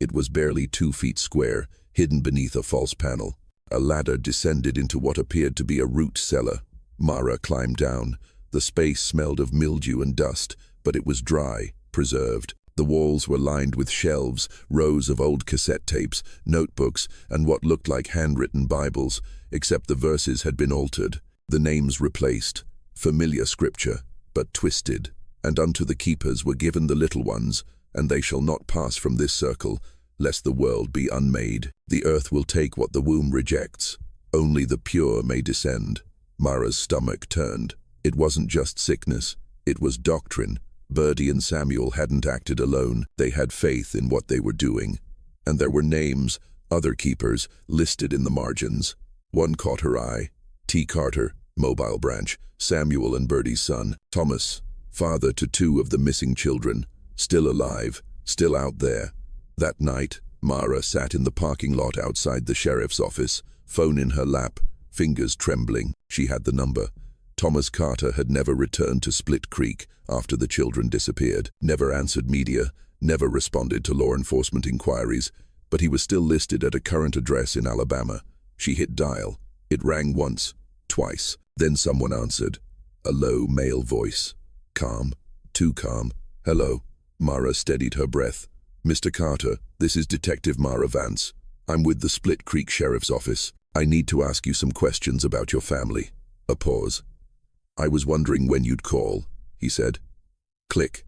It was barely 2 feet square, hidden beneath a false panel. A ladder descended into what appeared to be a root cellar. Mara climbed down. The space smelled of mildew and dust, but it was dry, preserved. The walls were lined with shelves, rows of old cassette tapes, notebooks, and what looked like handwritten Bibles, except the verses had been altered, the names replaced. Familiar scripture, but twisted. And unto the keepers were given the little ones, and they shall not pass from this circle, lest the world be unmade. The earth will take what the womb rejects. Only the pure may descend. Mara's stomach turned. It wasn't just sickness. It was doctrine. Birdie and Samuel hadn't acted alone. They had faith in what they were doing. And there were names, other keepers, listed in the margins. One caught her eye. T. Carter, Mobile Branch, Samuel and Birdie's son. Thomas, father to 2 of the missing children, still alive, still out there. That night, Mara sat in the parking lot outside the sheriff's office, phone in her lap, fingers trembling. She had the number. Thomas Carter had never returned to Split Creek after the children disappeared, never answered media, never responded to law enforcement inquiries, but he was still listed at a current address in Alabama. She hit dial. It rang once, twice. Then someone answered. A low male voice. Calm, too calm. Hello. Mara steadied her breath. Mr. Carter, this is Detective Mara Vance. I'm with the Split Creek Sheriff's Office. I need to ask you some questions about your family. A pause. I was wondering when you'd call, he said. Click.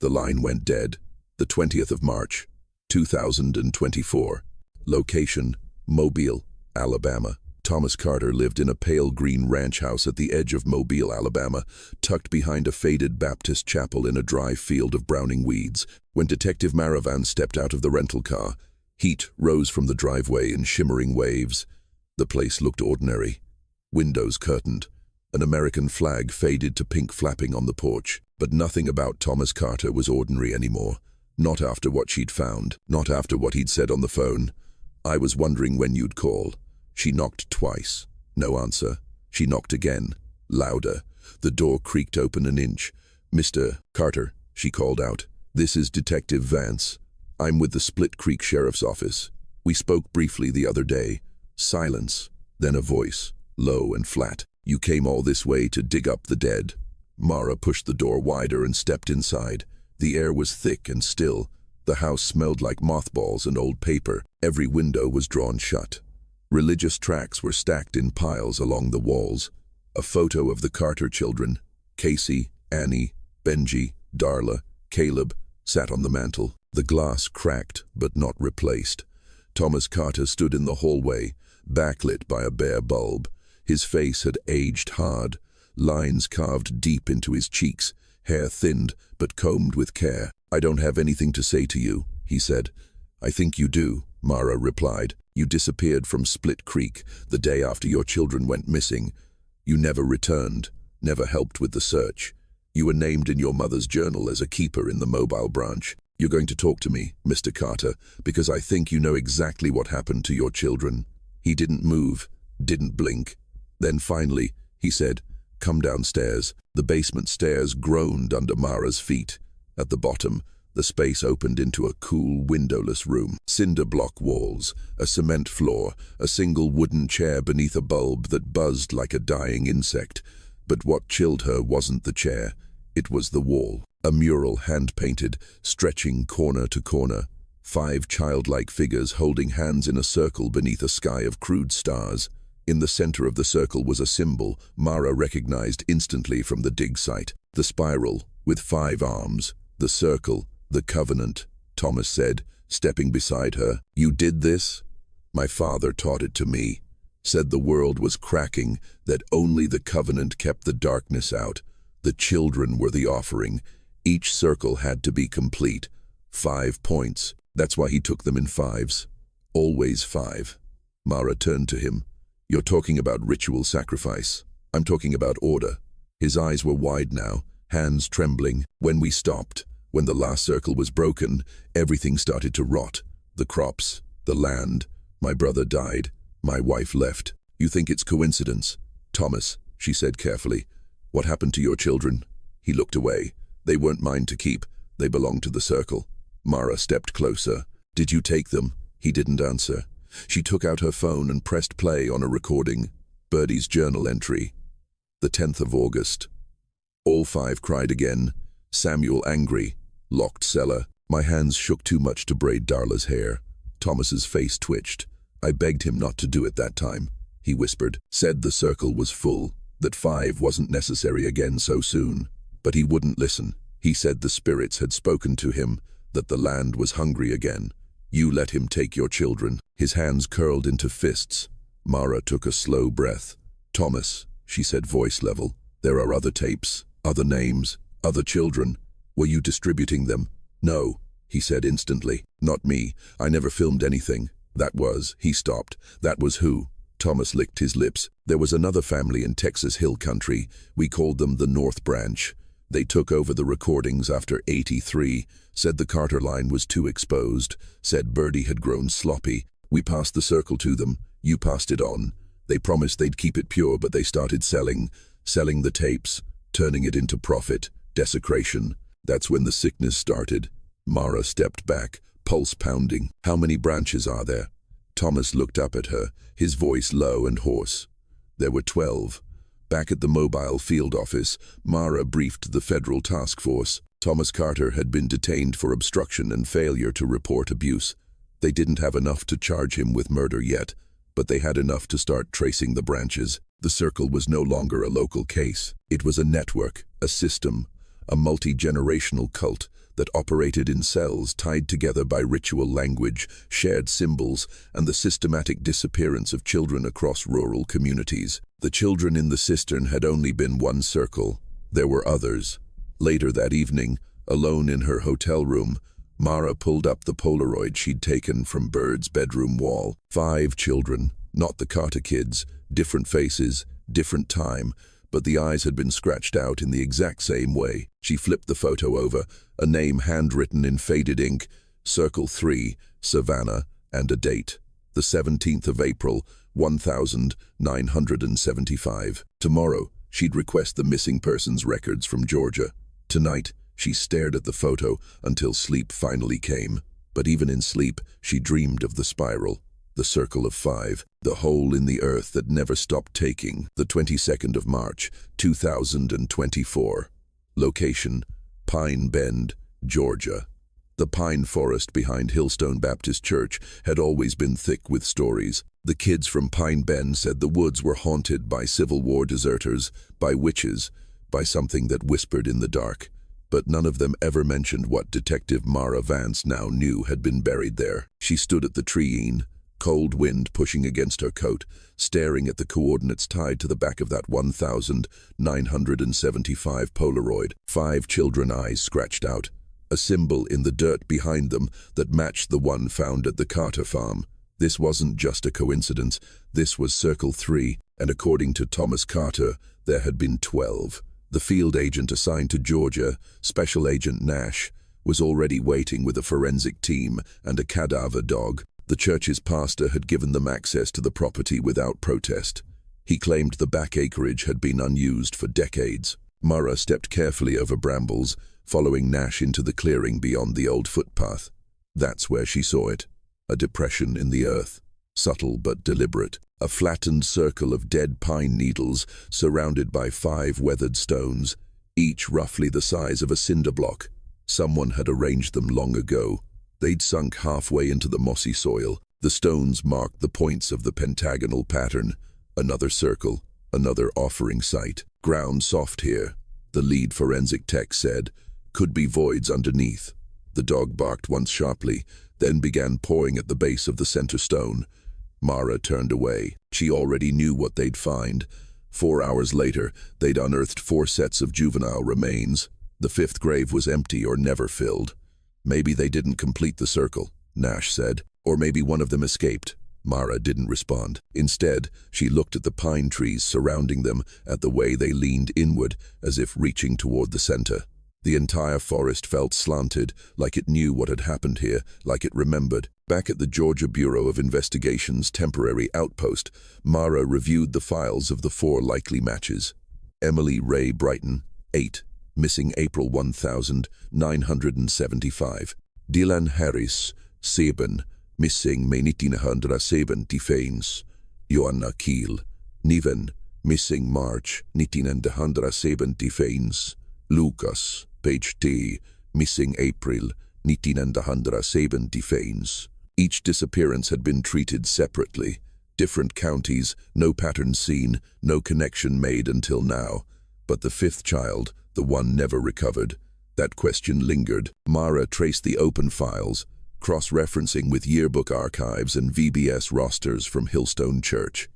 The line went dead. The 20th of March, 2024. Location, Mobile, Alabama. Thomas Carter lived in a pale green ranch house at the edge of Mobile, Alabama, tucked behind a faded Baptist chapel in a dry field of browning weeds. When Detective Mara Vance stepped out of the rental car, heat rose from the driveway in shimmering waves. The place looked ordinary. Windows curtained. An American flag faded to pink flapping on the porch. But nothing about Thomas Carter was ordinary anymore. Not after what she'd found. Not after what he'd said on the phone. I was wondering when you'd call. She knocked twice. No answer. She knocked again. Louder. The door creaked open an inch. Mr. Carter, she called out. This is Detective Vance. I'm with the Split Creek Sheriff's Office. We spoke briefly the other day. Silence. Then a voice. Low and flat. You came all this way to dig up the dead. Mara pushed the door wider and stepped inside. The air was thick and still. The house smelled like mothballs and old paper. Every window was drawn shut. Religious tracts were stacked in piles along the walls. A photo of the Carter children, Casey, Annie, Benji, Darla, Caleb, sat on the mantel. The glass cracked but not replaced. Thomas Carter stood in the hallway, backlit by a bare bulb. His face had aged hard, lines carved deep into his cheeks, hair thinned but combed with care. I don't have anything to say to you, he said. I think you do, Mara replied. You disappeared from Split Creek the day after your children went missing. You never returned, never helped with the search. You were named in your mother's journal as a keeper in the Mobile Branch. You're going to talk to me, Mr. Carter, because I think you know exactly what happened to your children. He didn't move, didn't blink. Then finally, he said, come downstairs. The basement stairs groaned under Mara's feet. At the bottom, the space opened into a cool, windowless room. Cinder block walls, a cement floor, a single wooden chair beneath a bulb that buzzed like a dying insect. But what chilled her wasn't the chair, it was the wall. A mural hand-painted, stretching corner to corner. 5 childlike figures holding hands in a circle beneath a sky of crude stars. In the center of the circle was a symbol Mara recognized instantly from the dig site. The spiral, with 5 arms. The circle, the covenant, Thomas said, stepping beside her. You did this? My father taught it to me. Said the world was cracking, that only the covenant kept the darkness out. The children were the offering. Each circle had to be complete. 5 points. That's why he took them in 5s. Always 5. Mara turned to him. You're talking about ritual sacrifice. I'm talking about order. His eyes were wide now, hands trembling. When we stopped, when the last circle was broken, everything started to rot. The crops, the land. My brother died. My wife left. You think it's coincidence? Thomas, she said carefully. What happened to your children? He looked away. They weren't mine to keep. They belonged to the circle. Mara stepped closer. Did you take them? He didn't answer. She took out her phone and pressed play on a recording. Birdie's journal entry. The 10th of August. All 5 cried again. Samuel angry. Locked cellar. My hands shook too much to braid Darla's hair. Thomas's face twitched. I begged him not to do it that time. He whispered. Said the circle was full. That 5 wasn't necessary again so soon. But he wouldn't listen. He said the spirits had spoken to him. That the land was hungry again. You let him take your children. His hands curled into fists. Mara took a slow breath. Thomas, she said voice level, there are other tapes, other names, other children. Were you distributing them? No, he said instantly. Not me. I never filmed anything. He stopped. That was who? Thomas licked his lips. There was another family in Texas Hill Country. We called them the North Branch. They took over the recordings after '83, said the Carter line was too exposed, said Birdie had grown sloppy. We passed the circle to them. You passed it on. They promised they'd keep it pure, but they started selling the tapes, turning it into profit, desecration. That's when the sickness started. Mara stepped back, pulse pounding. How many branches are there? Thomas looked up at her, his voice low and hoarse. There were 12. Back at the mobile field office, Mara briefed the federal task force. Thomas Carter had been detained for obstruction and failure to report abuse. They didn't have enough to charge him with murder yet, but they had enough to start tracing the branches. The circle was no longer a local case. It was a network, a system, a multi-generational cult that operated in cells tied together by ritual language, shared symbols, and the systematic disappearance of children across rural communities. The children in the cistern had only been one circle. There were others. Later that evening, alone in her hotel room, Mara pulled up the Polaroid she'd taken from Bird's bedroom wall. 5 children, not the Carter kids, different faces, different time, but the eyes had been scratched out in the exact same way. She flipped the photo over, a name handwritten in faded ink, Circle 3, Savannah, and a date. The 17th of April, 1975. Tomorrow, she'd request the missing persons records from Georgia. Tonight, she stared at the photo until sleep finally came. But even in sleep, she dreamed of the spiral, the circle of 5, the hole in the earth that never stopped taking. The 22nd of March, 2024. Location, Pine Bend, Georgia. The pine forest behind Hillstone Baptist Church had always been thick with stories. The kids from Pine Bend said the woods were haunted by Civil War deserters, by witches, by something that whispered in the dark. But none of them ever mentioned what Detective Mara Vance now knew had been buried there. She stood at the treeing, cold wind pushing against her coat, staring at the coordinates tied to the back of that 1975 Polaroid. 5 children eyes scratched out, a symbol in the dirt behind them that matched the one found at the Carter farm. This wasn't just a coincidence, this was Circle 3, and according to Thomas Carter, there had been 12. The field agent assigned to Georgia, Special Agent Nash, was already waiting with a forensic team and a cadaver dog. The church's pastor had given them access to the property without protest. He claimed the back acreage had been unused for decades. Mara stepped carefully over brambles, following Nash into the clearing beyond the old footpath. That's where she saw it, a depression in the earth, subtle but deliberate. A flattened circle of dead pine needles surrounded by 5 weathered stones, each roughly the size of a cinder block. Someone had arranged them long ago. They'd sunk halfway into the mossy soil. The stones marked the points of the pentagonal pattern. Another circle, another offering site. Ground soft here, the lead forensic tech said. Could be voids underneath. The dog barked once sharply, then began pawing at the base of the center stone. Mara turned away. She already knew what they'd find. 4 hours later, they'd unearthed 4 sets of juvenile remains. The 5th grave was empty or never filled. Maybe they didn't complete the circle, Nash said. Or maybe one of them escaped. Mara didn't respond. Instead, she looked at the pine trees surrounding them, at the way they leaned inward, as if reaching toward the center. The entire forest felt slanted, like it knew what had happened here, like it remembered. Back at the Georgia Bureau of Investigation's temporary outpost, Mara reviewed the files of the 4 likely matches. Emily Ray Brighton, 8, missing April 1975. Dylan Harris, 7, missing May 1975. Joanna Keel, 9, missing March 1975. Lucas, page T, missing April 1975. Each disappearance had been treated separately. Different counties, no pattern seen, no connection made until now. But the 5th child, the one never recovered, that question lingered. Mara traced the open files, cross-referencing with yearbook archives and VBS rosters from Hillstone Church.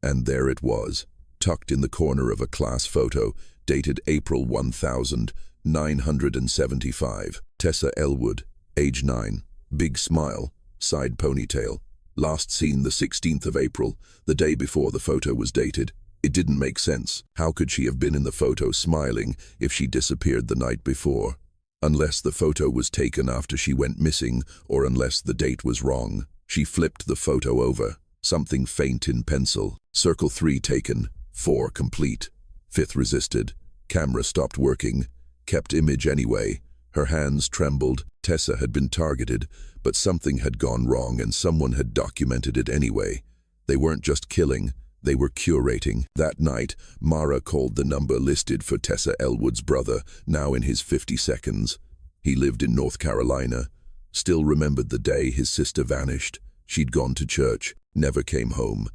And there it was, tucked in the corner of a class photo, dated April 1000, 975. Tessa Elwood, age 9, big smile, side ponytail. Last seen the 16th of April, the day before the photo was dated. It didn't make sense. How could she have been in the photo smiling if she disappeared the night before? Unless the photo was taken after she went missing, or unless the date was wrong. She flipped the photo over. Something faint in pencil. Circle 3 taken. 4 complete. 5th resisted. Camera stopped working. Kept image anyway. Her hands trembled. Tessa had been targeted, but something had gone wrong and someone had documented it anyway. They weren't just killing, they were curating. That night, Mara called the number listed for Tessa Elwood's brother, now in his 52nd. He lived in North Carolina. Still remembered the day his sister vanished. She'd gone to church, never came home.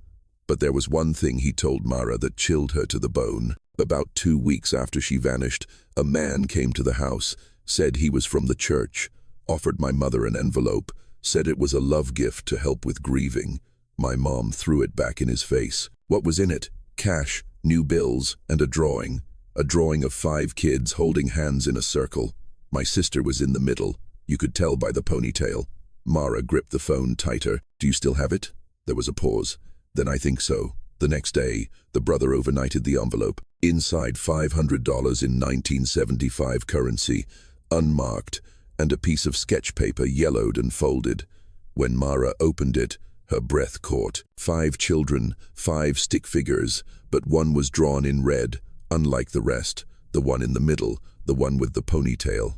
But there was one thing he told Mara that chilled her to the bone. About 2 weeks after she vanished, a man came to the house, said he was from the church, offered my mother an envelope, said it was a love gift to help with grieving. My mom threw it back in his face. What was in it? Cash, new bills, and a drawing. A drawing of 5 kids holding hands in a circle. My sister was in the middle. You could tell by the ponytail. Mara gripped the phone tighter. Do you still have it? There was a pause. Then I think so. The next day, the brother overnighted the envelope. Inside $500 in 1975 currency, unmarked, and a piece of sketch paper yellowed and folded. When Mara opened it, her breath caught. 5 children, 5 stick figures, but one was drawn in red, unlike the rest, the one in the middle, the one with the ponytail.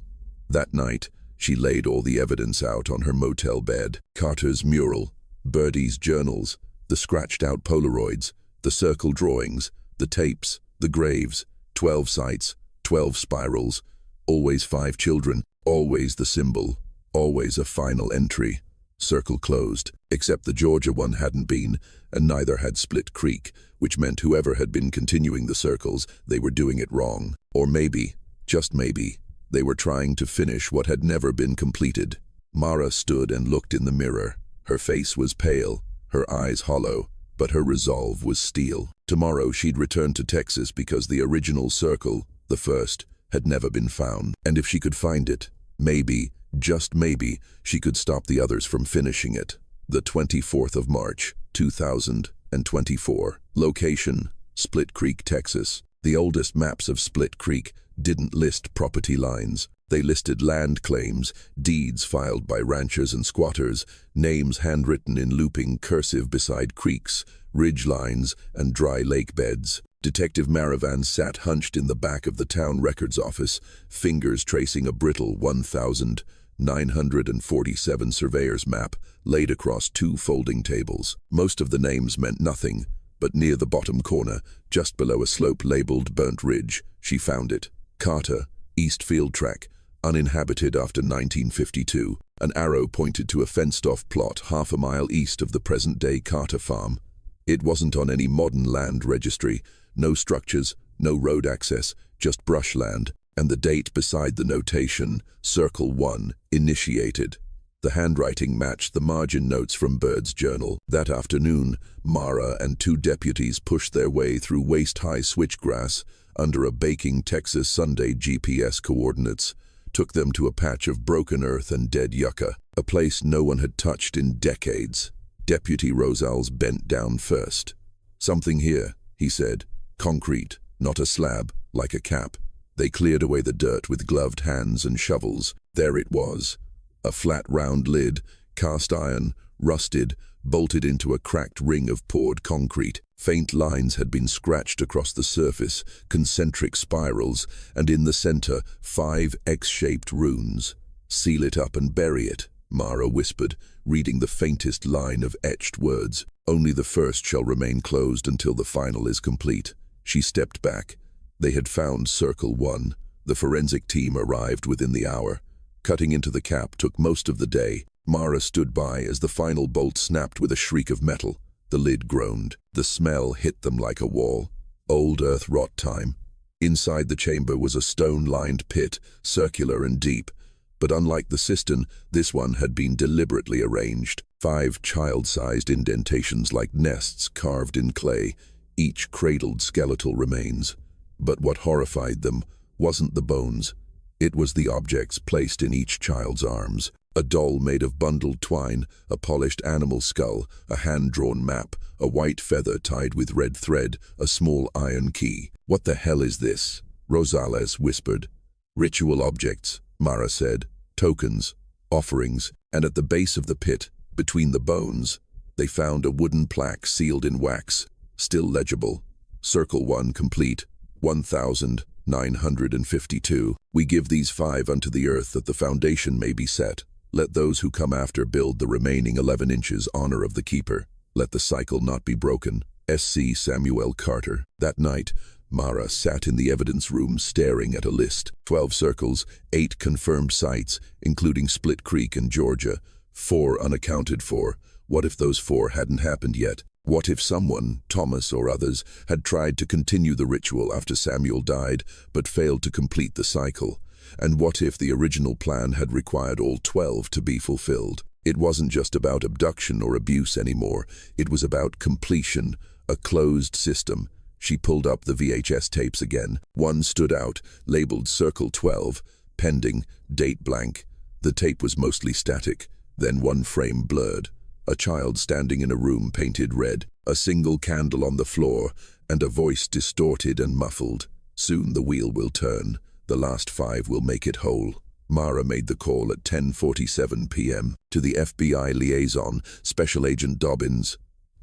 That night, she laid all the evidence out on her motel bed. Carter's mural, Birdie's journals, the scratched-out Polaroids, the circle drawings, the tapes, the graves, 12 sites, 12 spirals, always 5 children, always the symbol, always a final entry. Circle closed, except the Georgia one hadn't been, and neither had Split Creek, which meant whoever had been continuing the circles, they were doing it wrong. Or maybe, just maybe, they were trying to finish what had never been completed. Mara stood and looked in the mirror. Her face was pale, her eyes hollow, but her resolve was steel. Tomorrow she'd return to Texas because the original circle, the first, had never been found. And if she could find it, maybe, just maybe, she could stop the others from finishing it. The 24th of March, 2024. Location, Split Creek, Texas. The oldest maps of Split Creek didn't list property lines. They listed land claims, deeds filed by ranchers and squatters, names handwritten in looping cursive beside creeks, ridge lines, and dry lake beds. Detective Maravan sat hunched in the back of the town records office, fingers tracing a brittle 1,947 surveyor's map laid across 2 folding tables. Most of the names meant nothing, but near the bottom corner, just below a slope labeled Burnt Ridge, she found it. Carter, East Field Track, uninhabited after 1952. An arrow pointed to a fenced-off plot half a mile east of the present-day Carter farm. It wasn't on any modern land registry, no structures, no road access, just brushland, and the date beside the notation, Circle 1, initiated. The handwriting matched the margin notes from Bird's journal. That afternoon, Mara and 2 deputies pushed their way through waist-high switchgrass under a baking Texas Sunday GPS coordinates, took them to a patch of broken earth and dead yucca, a place no one had touched in decades. Deputy Rosales bent down first. Something here, he said. Concrete, not a slab, like a cap. They cleared away the dirt with gloved hands and shovels. There it was. A flat round lid, cast iron, rusted, bolted into a cracked ring of poured concrete. Faint lines had been scratched across the surface, concentric spirals, and in the center, 5 X-shaped runes. Seal it up and bury it, Mara whispered, reading the faintest line of etched words. Only the first shall remain closed until the final is complete. She stepped back. They had found Circle 1. The forensic team arrived within the hour. Cutting into the cap took most of the day. Mara stood by as the final bolt snapped with a shriek of metal. The lid groaned. The smell hit them like a wall. Old earth rot time. Inside the chamber was a stone-lined pit, circular and deep. But unlike the cistern, this one had been deliberately arranged. 5 child-sized indentations like nests carved in clay, each cradled skeletal remains. But what horrified them wasn't the bones. It was the objects placed in each child's arms. A doll made of bundled twine, a polished animal skull, a hand-drawn map, a white feather tied with red thread, a small iron key. "What the hell is this?" Rosales whispered. "Ritual objects," Mara said. "Tokens, offerings," and at the base of the pit, between the bones, they found a wooden plaque sealed in wax, still legible. Circle 1 complete, 1952. "We give these 5 unto the earth that the foundation may be set. Let those who come after build the remaining 11 inches honor of the keeper. Let the cycle not be broken." S.C. Samuel Carter. That night, Mara sat in the evidence room staring at a list. 12 circles, 8 confirmed sites, including Split Creek and Georgia, 4 unaccounted for. What if those 4 hadn't happened yet? What if someone, Thomas or others, had tried to continue the ritual after Samuel died, but failed to complete the cycle? And what if the original plan had required all 12 to be fulfilled? It wasn't just about abduction or abuse anymore. It was about completion, a closed system. She pulled up the VHS tapes again. One stood out, labeled Circle 12, pending, date blank. The tape was mostly static. Then one frame blurred. A child standing in a room painted red, a single candle on the floor, and a voice distorted and muffled. "Soon the wheel will turn. The last 5 will make it whole." Mara made the call at 10:47 p.m. to the FBI liaison, Special Agent Dobbins.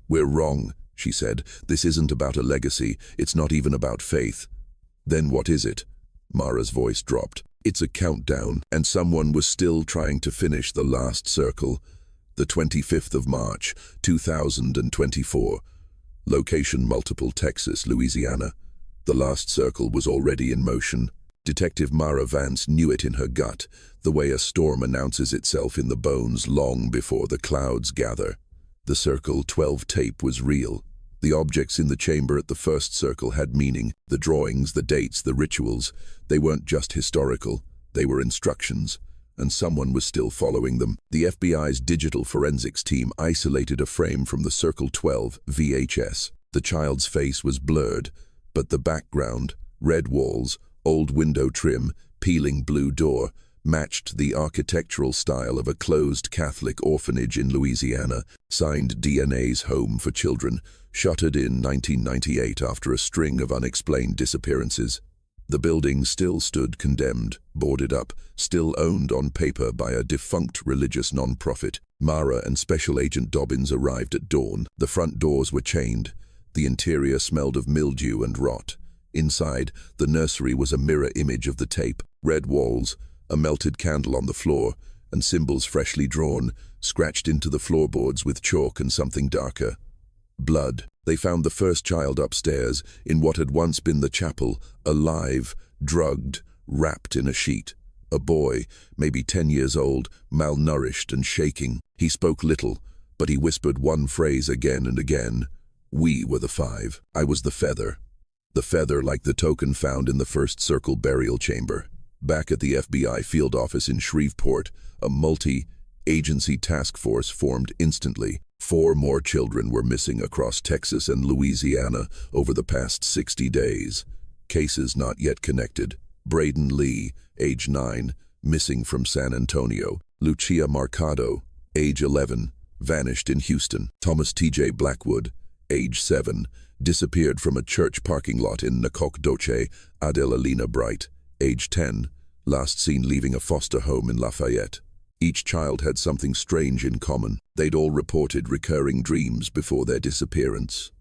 "We're wrong," she said. "This isn't about a legacy. It's not even about faith." "Then what is it?" Mara's voice dropped. "It's a countdown, and someone was still trying to finish the last circle. The 25th of March, 2024. Location multiple Texas, Louisiana. The last circle was already in motion. Detective Mara Vance knew it in her gut, the way a storm announces itself in the bones long before the clouds gather. The Circle 12 tape was real. The objects in the chamber at the first circle had meaning. The drawings, the dates, the rituals. They weren't just historical. They were instructions. And someone was still following them. The FBI's digital forensics team isolated a frame from the Circle 12 VHS. The child's face was blurred, but the background, red walls, old window trim, peeling blue door, matched the architectural style of a closed Catholic orphanage in Louisiana, signed DNA's Home for Children, shuttered in 1998 after a string of unexplained disappearances. The building still stood condemned, boarded up, still owned on paper by a defunct religious non-profit. Mara and Special Agent Dobbins arrived at dawn. The front doors were chained. The interior smelled of mildew and rot. Inside, the nursery was a mirror image of the tape. Red walls, a melted candle on the floor, and symbols freshly drawn, scratched into the floorboards with chalk and something darker. Blood. They found the first child upstairs, in what had once been the chapel, alive, drugged, wrapped in a sheet. A boy, maybe 10 years old, malnourished and shaking. He spoke little, but he whispered one phrase again and again. "We were the 5. I was the feather." The feather like the token found in the first circle burial chamber. Back at the FBI field office in Shreveport, a multi-agency task force formed instantly. 4 more children were missing across Texas and Louisiana over the past 60 days. Cases not yet connected. Braden Lee, age 9, missing from San Antonio. Lucia Marcado, age 11, vanished in Houston. Thomas T.J. Blackwood, age 7, disappeared from a church parking lot in Nacogdoches. Adelina Bright, age 10, last seen leaving a foster home in Lafayette. Each child had something strange in common. They'd all reported recurring dreams before their disappearance.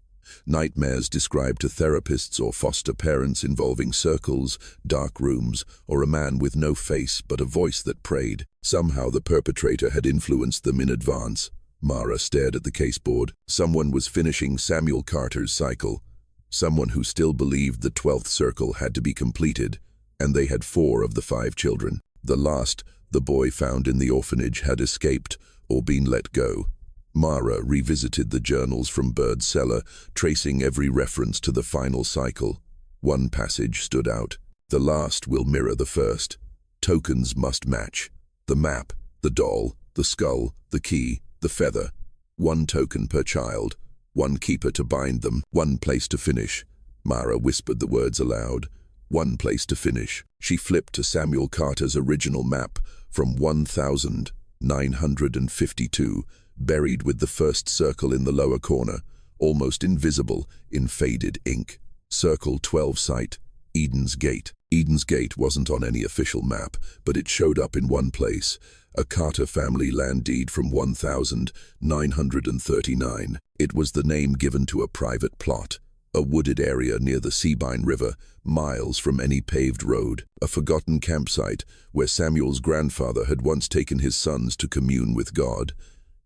Nightmares described to therapists or foster parents involving circles, dark rooms, or a man with no face but a voice that prayed. Somehow the perpetrator had influenced them in advance. Mara stared at the caseboard. Someone was finishing Samuel Carter's cycle. Someone who still believed the 12th circle had to be completed, and they had 4 of the 5 children. The last, the boy found in the orphanage, had escaped or been let go. Mara revisited the journals from Bird's Cellar, tracing every reference to the final cycle. One passage stood out. "The last will mirror the first. Tokens must match. The map, the doll, the skull, the key, the feather. 1 token per child. 1 keeper to bind them. 1 place to finish." Mara whispered the words aloud. 1 place to finish. She flipped to Samuel Carter's original map from 1952, buried with the first circle in the lower corner, almost invisible in faded ink. Circle 12 site, Eden's Gate. Eden's Gate wasn't on any official map, but it showed up in one place, a Carter family land deed from 1939. It was the name given to a private plot, a wooded area near the Sabine River, miles from any paved road, a forgotten campsite where Samuel's grandfather had once taken his sons to commune with God.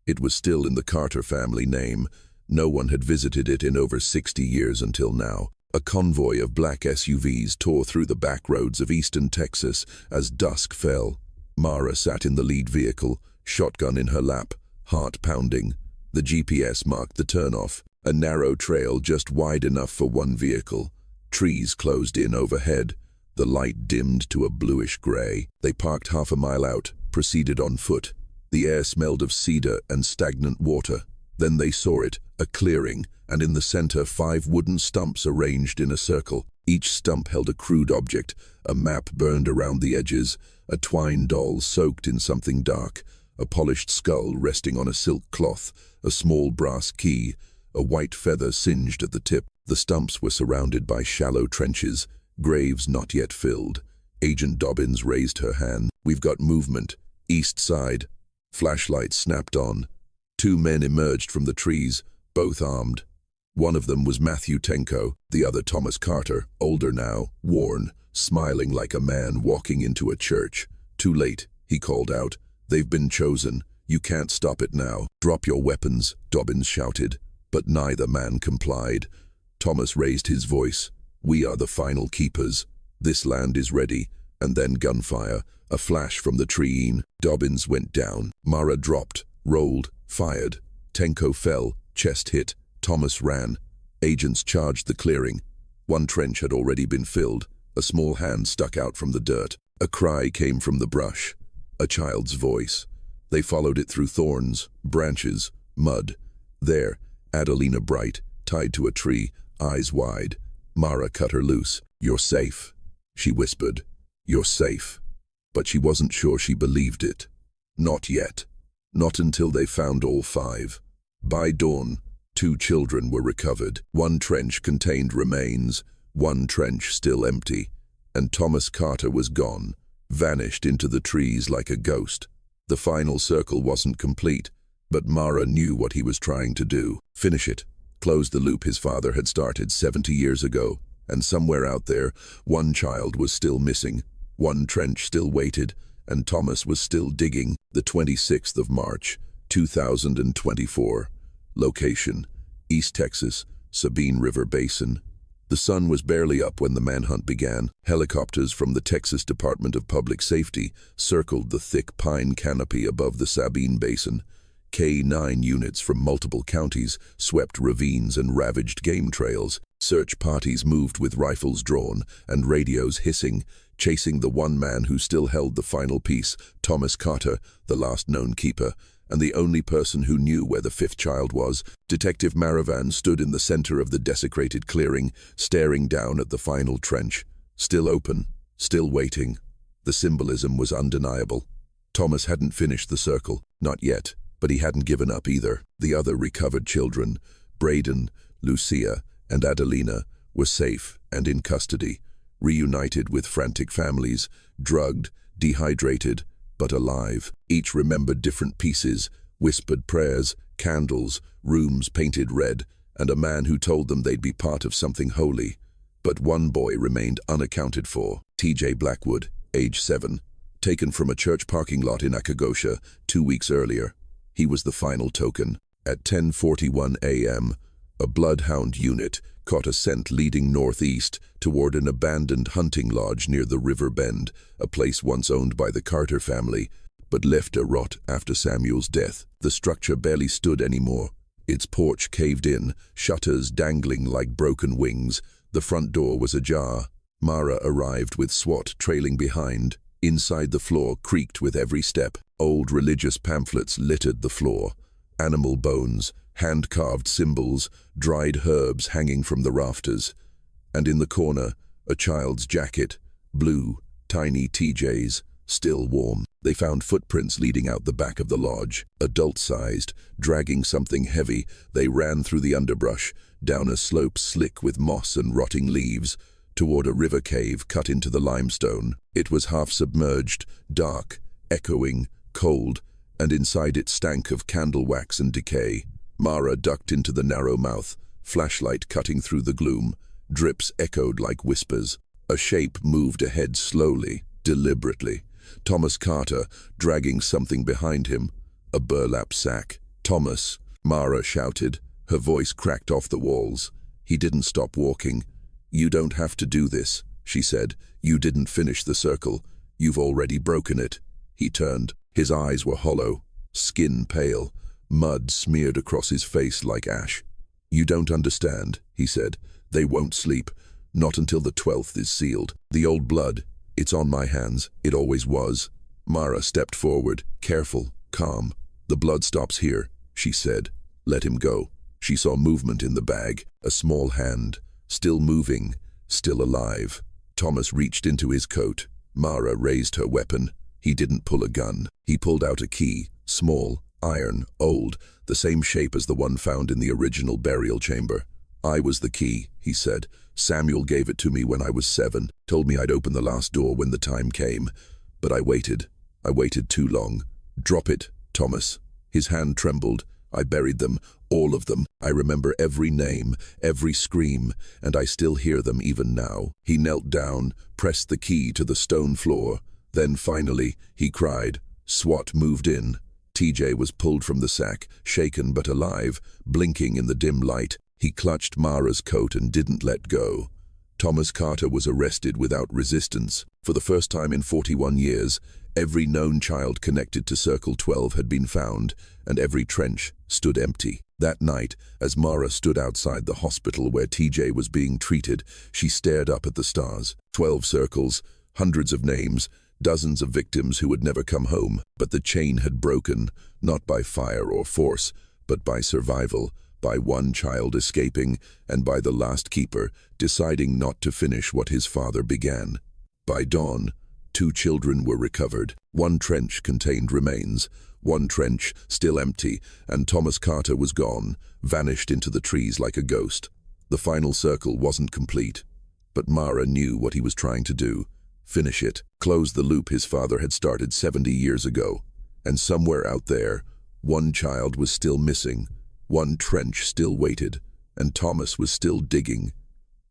It was still in the Carter family name. No one had visited it in over 60 years until now. A convoy of black SUVs tore through the back roads of eastern Texas as dusk fell. Mara sat in the lead vehicle, shotgun in her lap, heart pounding. The GPS marked the turnoff, a narrow trail just wide enough for one vehicle. Trees closed in overhead. The light dimmed to a bluish gray. They parked half a mile out, proceeded on foot. The air smelled of cedar and stagnant water. Then they saw it, a clearing, and in the center 5 wooden stumps arranged in a circle. Each stump held a crude object, a map burned around the edges, a twine doll soaked in something dark, a polished skull resting on a silk cloth, a small brass key, a white feather singed at the tip. The stumps were surrounded by shallow trenches, graves not yet filled. Agent Dobbins raised her hand. "We've got movement. East side." Flashlights snapped on. 2 men emerged from the trees, both armed. One of them was Matthew Tenko, the other Thomas Carter, older now, worn, smiling like a man walking into a church. "Too late," he called out. "They've been chosen. You can't stop it now." "Drop your weapons," Dobbins shouted. But neither man complied. Thomas raised his voice. "We are the final keepers. This land is ready." And then gunfire, a flash from the tree. Dobbins went down. Mara dropped, rolled, fired. Tenko fell, chest hit. Thomas ran. Agents charged the clearing. One trench had already been filled. A small hand stuck out from the dirt. A cry came from the brush. A child's voice. They followed it through thorns, branches, mud. There, Adelina Bright, tied to a tree, eyes wide. Mara cut her loose. "You're safe," she whispered. "You're safe." But she wasn't sure she believed it. Not yet. Not until they found all 5. By dawn, 2 children were recovered. One trench contained remains, one trench still empty, and Thomas Carter was gone, vanished into the trees like a ghost. The final circle wasn't complete, but Mara knew what he was trying to do. Finish it. Close the loop his father had started 70 years ago, and somewhere out there, one child was still missing. One trench still waited, and Thomas was still digging. The 26th of March, 2024. Location: East Texas, Sabine River Basin. The sun was barely up when the manhunt began. Helicopters from the Texas Department of Public Safety circled the thick pine canopy above the Sabine Basin. K-9 units from multiple counties swept ravines and ravaged game trails. Search parties moved with rifles drawn and radios hissing, chasing the one man who still held the final piece, Thomas Carter, the last known keeper, and the only person who knew where the 5th child was. Detective Maravan stood in the center of the desecrated clearing, staring down at the final trench. Still open, still waiting. The symbolism was undeniable. Thomas hadn't finished the circle, not yet, but he hadn't given up either. The other recovered children, Braden, Lucia, and Adelina, were safe and in custody, reunited with frantic families, drugged, dehydrated, but alive. Each remembered different pieces, whispered prayers, candles, rooms painted red, and a man who told them they'd be part of something holy. But one boy remained unaccounted for, TJ Blackwood, age 7, taken from a church parking lot in Akagosha 2 weeks earlier. He was the final token. At 10:41 a.m., a bloodhound unit caught a scent leading northeast toward an abandoned hunting lodge near the River Bend, a place once owned by the Carter family, but left to rot after Samuel's death. The structure barely stood anymore. Its porch caved in, shutters dangling like broken wings. The front door was ajar. Mara arrived with SWAT trailing behind. Inside, the floor creaked with every step. Old religious pamphlets littered the floor. Animal bones, hand-carved symbols, dried herbs hanging from the rafters. And in the corner, a child's jacket, blue, tiny TJs, still warm. They found footprints leading out the back of the lodge, adult-sized, dragging something heavy. They ran through the underbrush, down a slope slick with moss and rotting leaves, toward a river cave cut into the limestone. It was half-submerged, dark, echoing, cold, and inside it stank of candle wax and decay. Mara ducked into the narrow mouth, flashlight cutting through the gloom. Drips echoed like whispers. A shape moved ahead slowly, deliberately. Thomas Carter, dragging something behind him. A burlap sack. "Thomas!" Mara shouted. Her voice cracked off the walls. He didn't stop walking. "You don't have to do this," she said. "You didn't finish the circle. You've already broken it." He turned. His eyes were hollow, skin pale, mud smeared across his face like ash. "You don't understand," he said. "They won't sleep. Not until the 12th is sealed. The old blood, it's on my hands. It always was." Mara stepped forward, careful, calm. "The blood stops here," she said. "Let him go." She saw movement in the bag, a small hand, still moving, still alive. Thomas reached into his coat. Mara raised her weapon. He didn't pull a gun. He pulled out a key, small, iron, old, the same shape as the one found in the original burial chamber. "I was the key," he said. "Samuel gave it to me when I was 7, told me I'd open the last door when the time came. But I waited. I waited too long." "Drop it, Thomas." His hand trembled. "I buried them, all of them. I remember every name, every scream, and I still hear them even now." He knelt down, pressed the key to the stone floor. Then finally, he cried. SWAT moved in. TJ was pulled from the sack, shaken but alive, blinking in the dim light. He clutched Mara's coat and didn't let go. Thomas Carter was arrested without resistance. For the first time in 41 years, every known child connected to Circle 12 had been found, and every trench stood empty. That night, as Mara stood outside the hospital where TJ was being treated, she stared up at the stars. 12 circles, hundreds of names, dozens of victims who would never come home. But the chain had broken, not by fire or force, but by survival, by one child escaping, and by the last keeper deciding not to finish what his father began. By dawn, 2 children were recovered. One trench contained remains, one trench still empty, and Thomas Carter was gone, vanished into the trees like a ghost. The final circle wasn't complete, but Mara knew what he was trying to do. Finish it, close the loop his father had started 70 years ago. And somewhere out there, one child was still missing, one trench still waited, and Thomas was still digging.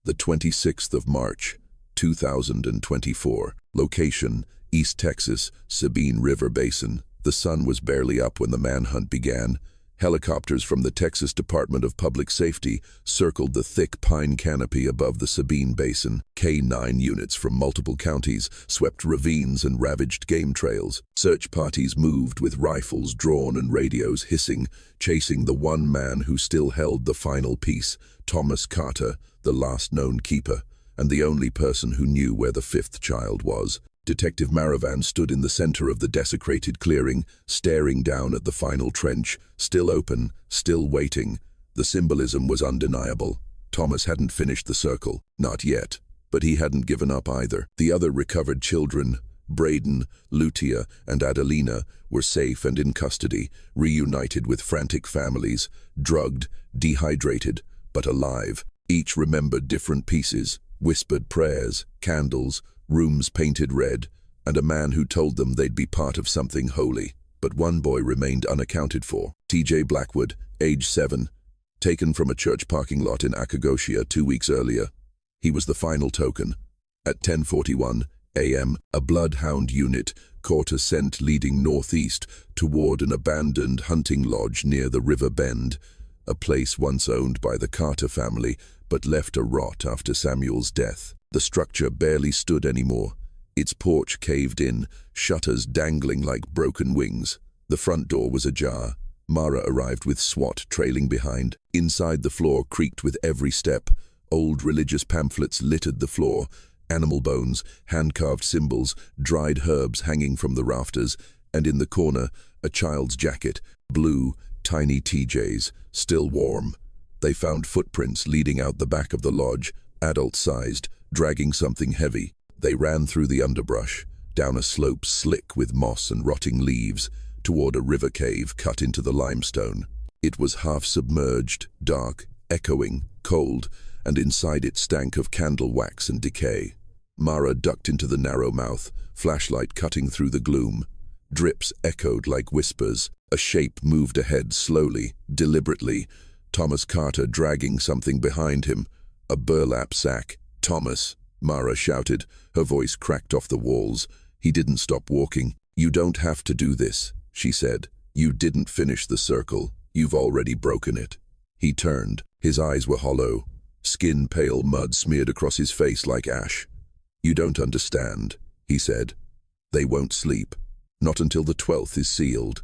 The 26th of March, 2024. Location, East Texas, Sabine River Basin. The sun was barely up when the manhunt began. Helicopters from the Texas Department of Public Safety circled the thick pine canopy above the Sabine Basin. K-9 units from multiple counties swept ravines and ravaged game trails. Search parties moved with rifles drawn and radios hissing, chasing the one man who still held the final piece, Thomas Carter, the last known keeper, and the only person who knew where the 5th child was. Detective Maravan stood in the center of the desecrated clearing, staring down at the final trench, still open, still waiting. The symbolism was undeniable. Thomas hadn't finished the circle, not yet, but he hadn't given up either. The other recovered children, Braden, Lutia, and Adelina, were safe and in custody, reunited with frantic families, drugged, dehydrated, but alive. Each remembered different pieces, whispered prayers, candles, rooms painted red, and a man who told them they'd be part of something holy. But one boy remained unaccounted for. TJ Blackwood, age 7, taken from a church parking lot in Acagotia 2 weeks earlier. He was the final token. At 10:41 a.m., a bloodhound unit caught a scent leading northeast toward an abandoned hunting lodge near the River Bend, a place once owned by the Carter family but left to rot after Samuel's death. The structure barely stood anymore. Its porch caved in, shutters dangling like broken wings. The front door was ajar. Mara arrived with SWAT trailing behind. Inside, the floor creaked with every step. Old religious pamphlets littered the floor. Animal bones, hand-carved symbols, dried herbs hanging from the rafters, and in the corner, a child's jacket, blue, tiny TJs, still warm. They found footprints leading out the back of the lodge, adult-sized, dragging something heavy. They ran through the underbrush, down a slope slick with moss and rotting leaves, toward a river cave cut into the limestone. It was half-submerged, dark, echoing, cold, and inside it stank of candle wax and decay. Mara ducked into the narrow mouth, flashlight cutting through the gloom. Drips echoed like whispers. A shape moved ahead slowly, deliberately. Thomas Carter dragging something behind him. A burlap sack. "Thomas!" Mara shouted. Her voice cracked off the walls. He didn't stop walking. "You don't have to do this," she said. "You didn't finish the circle. You've already broken it." He turned. His eyes were hollow. Skin pale mud smeared across his face like ash. "You don't understand," he said. "They won't sleep. Not until the 12th is sealed.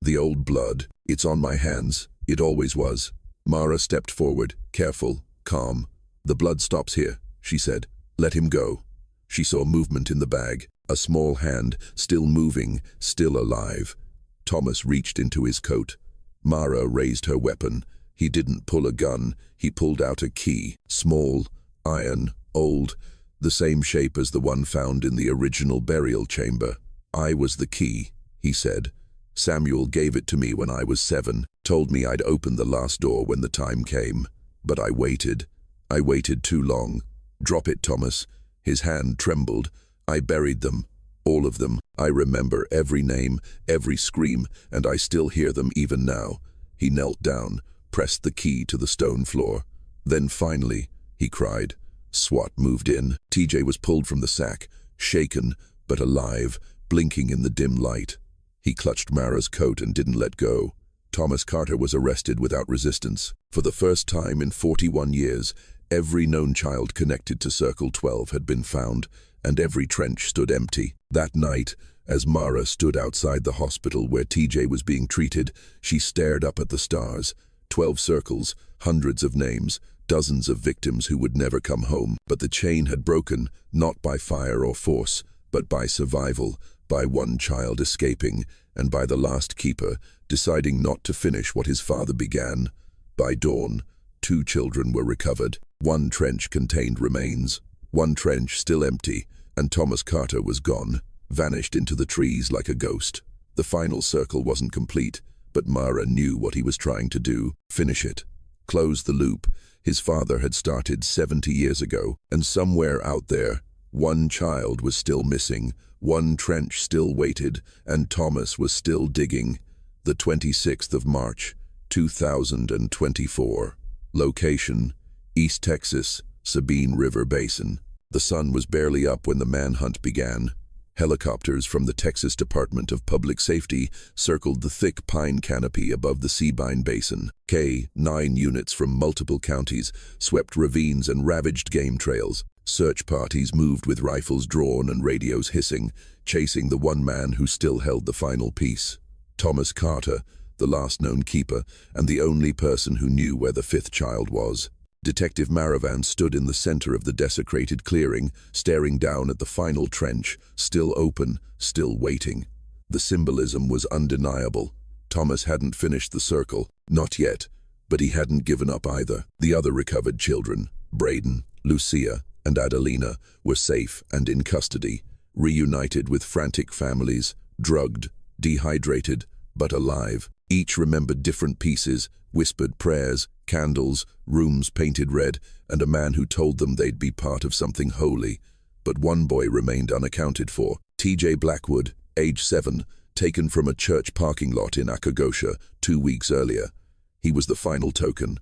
The old blood, it's on my hands. It always was." Mara stepped forward, careful, calm. "The blood stops here," she said. "Let him go." She saw movement in the bag, a small hand, still moving, still alive. Thomas reached into his coat. Mara raised her weapon. He didn't pull a gun. He pulled out a key, small, iron, old, the same shape as the one found in the original burial chamber. "I was the key," he said. "Samuel gave it to me when I was 7, told me I'd open the last door when the time came. But I waited. I waited too long. Drop it, Thomas." His hand trembled. "I buried them. All of them. I remember every name, every scream, and I still hear them even now." He knelt down, pressed the key to the stone floor. "Then finally," he cried. SWAT moved in. TJ was pulled from the sack, shaken, but alive, blinking in the dim light. He clutched Mara's coat and didn't let go. Thomas Carter was arrested without resistance. For the first time in 41 years, every known child connected to Circle 12 had been found, and every trench stood empty. That night, as Mara stood outside the hospital where TJ was being treated, she stared up at the stars. 12 circles, hundreds of names, dozens of victims who would never come home. But the chain had broken, not by fire or force, but by survival, by one child escaping, and by the last keeper deciding not to finish what his father began. By dawn, 2 children were recovered. 1 trench contained remains. 1 trench still empty, and Thomas Carter was gone, vanished into the trees like a ghost. The final circle wasn't complete, but Mara knew what he was trying to do. Finish it. Close the loop. His father had started 70 years ago, and somewhere out there, 1 child was still missing, 1 trench still waited, and Thomas was still digging. The 26th of March, 2024. Location: East Texas, Sabine River Basin. The sun was barely up when the manhunt began. Helicopters from the Texas Department of Public Safety circled the thick pine canopy above the Sabine Basin. K-9 units from multiple counties swept ravines and ravaged game trails. Search parties moved with rifles drawn and radios hissing, chasing the one man who still held the final piece. Thomas Carter, the last known keeper, and the only person who knew where the 5th child was. Detective Maravan stood in the center of the desecrated clearing, staring down at the final trench, still open, still waiting. The symbolism was undeniable. Thomas hadn't finished the circle, not yet, but he hadn't given up either. The other recovered children, Braden, Lucia, and Adelina, were safe and in custody, reunited with frantic families, drugged, dehydrated, but alive. Each remembered different pieces, whispered prayers, candles, rooms painted red, and a man who told them they'd be part of something holy. But one boy remained unaccounted for. TJ Blackwood, age 7, taken from a church parking lot in Akagosha 2 weeks earlier. He was the final token.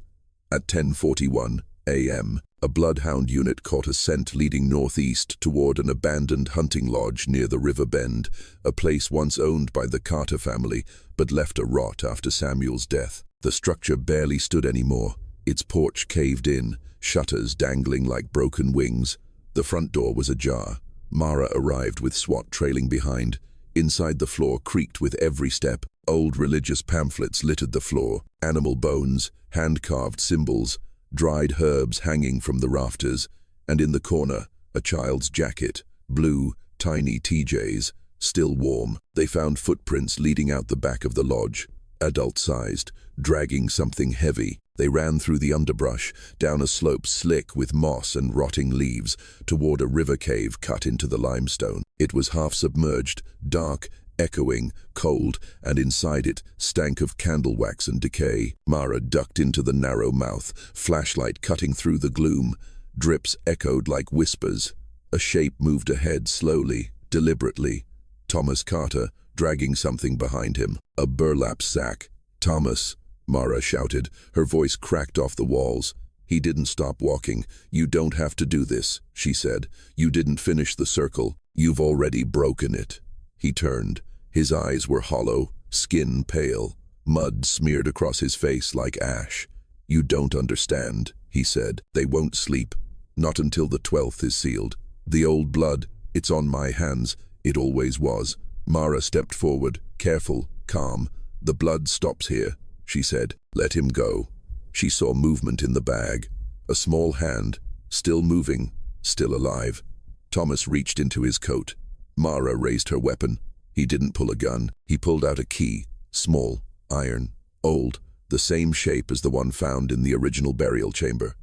At 10:41 a.m., a bloodhound unit caught a scent leading northeast toward an abandoned hunting lodge near the river bend, a place once owned by the Carter family, but left to rot after Samuel's death. The structure barely stood anymore. Its porch caved in, shutters dangling like broken wings. The front door was ajar. Mara arrived with SWAT trailing behind. Inside the floor creaked with every step. Old religious pamphlets littered the floor, animal bones, hand-carved symbols, dried herbs hanging from the rafters, and in the corner, a child's jacket, blue, tiny TJs, still warm. They found footprints leading out the back of the lodge, adult-sized, dragging something heavy. They ran through the underbrush, down a slope slick with moss and rotting leaves, toward a river cave cut into the limestone. It was half-submerged, dark, echoing, cold, and inside it stank of candle wax and decay. Mara ducked into the narrow mouth, flashlight cutting through the gloom. Drips echoed like whispers. A shape moved ahead slowly, deliberately. Thomas Carter, dragging something behind him. A burlap sack. "Thomas," Mara shouted, her voice cracked off the walls. He didn't stop walking. "You don't have to do this," she said. "You didn't finish the circle. You've already broken it." He turned. His eyes were hollow, skin pale. Mud smeared across his face like ash. "You don't understand," he said. "They won't sleep. Not until the 12th is sealed. The old blood, it's on my hands. It always was." Mara stepped forward, careful, calm. "The blood stops here," she said. "Let him go." She saw movement in the bag. A small hand, still moving, still alive. Thomas reached into his coat. Mara raised her weapon. He didn't pull a gun. He pulled out a key, small, iron, old, the same shape as the one found in the original burial chamber.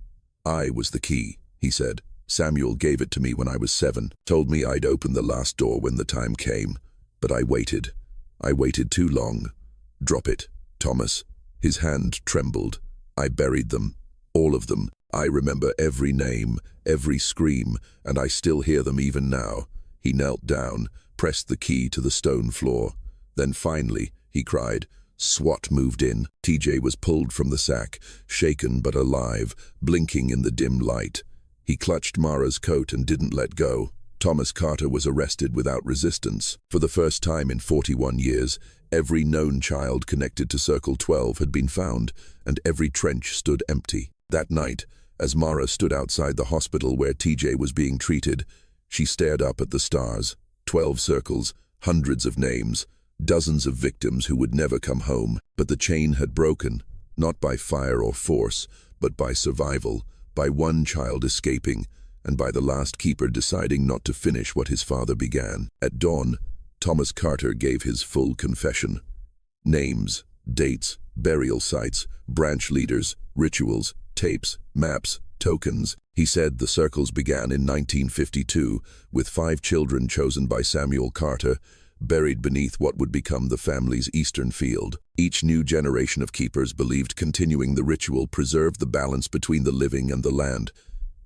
"I was the key," he said. "Samuel gave it to me when I was 7, told me I'd open the last door when the time came. But I waited. I waited too long. Drop it, Thomas." His hand trembled. "I buried them. All of them. I remember every name, every scream, and I still hear them even now." He knelt down, pressed the key to the stone floor. Then finally, he cried. SWAT moved in. TJ was pulled from the sack, shaken but alive, blinking in the dim light. He clutched Mara's coat and didn't let go. Thomas Carter was arrested without resistance. For the first time in 41 years, every known child connected to Circle 12 had been found, and every trench stood empty. That night, as Mara stood outside the hospital where TJ was being treated, she stared up at the stars. 12 circles, hundreds of names, dozens of victims who would never come home. But the chain had broken, not by fire or force, but by survival, by one child escaping, and by the last keeper deciding not to finish what his father began. At dawn, Thomas Carter gave his full confession. Names, dates, burial sites, branch leaders, rituals, tapes, maps, tokens. He said the circles began in 1952, with 5 children chosen by Samuel Carter, buried beneath what would become the family's eastern field. Each new generation of keepers believed continuing the ritual preserved the balance between the living and the land.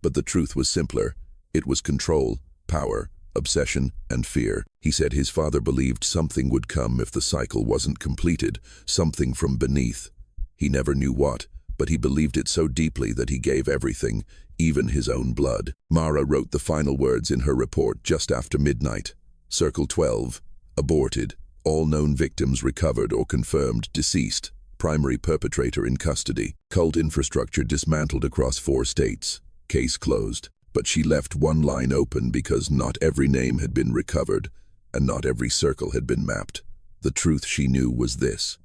But the truth was simpler. It was control, power, obsession, and fear. He said his father believed something would come if the cycle wasn't completed, something from beneath. He never knew what, but he believed it so deeply that he gave everything, even his own blood. Mara wrote the final words in her report just after midnight. Circle 12. Aborted. All known victims recovered or confirmed deceased. Primary perpetrator in custody. Cult infrastructure dismantled across 4 states. Case closed. But she left one line open because not every name had been recovered, and not every circle had been mapped. The truth she knew was this.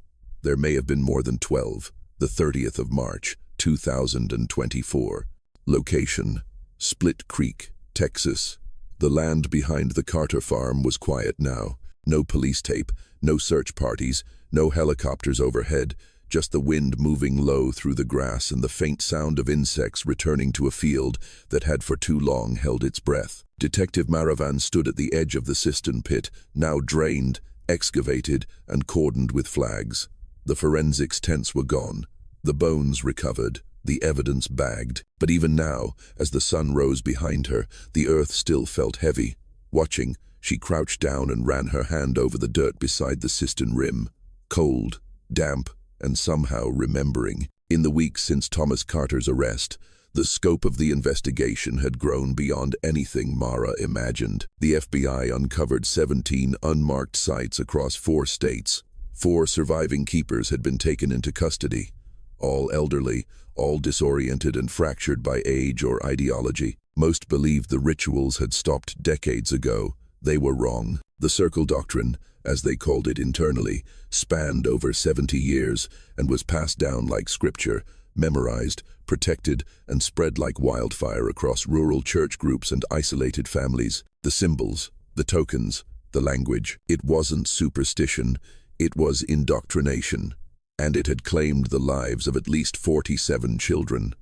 There may have been more than 12. The 30th of March, 2024. Location: Split Creek, Texas. The land behind the Carter farm was quiet now. No police tape, no search parties, no helicopters overhead, just the wind moving low through the grass and the faint sound of insects returning to a field that had for too long held its breath. Detective Maravan stood at the edge of the cistern pit, now drained, excavated, and cordoned with flags. The forensics tents were gone, the bones recovered, the evidence bagged. But even now, as the sun rose behind her, the earth still felt heavy. Watching, she crouched down and ran her hand over the dirt beside the cistern rim. Cold, damp, and somehow remembering. In the weeks since Thomas Carter's arrest, the scope of the investigation had grown beyond anything Mara imagined. The FBI uncovered 17 unmarked sites across 4 states. 4 surviving keepers had been taken into custody. All elderly, all disoriented and fractured by age or ideology. Most believed the rituals had stopped decades ago. They were wrong. The Circle Doctrine, as they called it internally, spanned over 70 years and was passed down like scripture, memorized, protected, and spread like wildfire across rural church groups and isolated families. The symbols, the tokens, the language. It wasn't superstition, it was indoctrination. and it had claimed the lives of at least 47 children.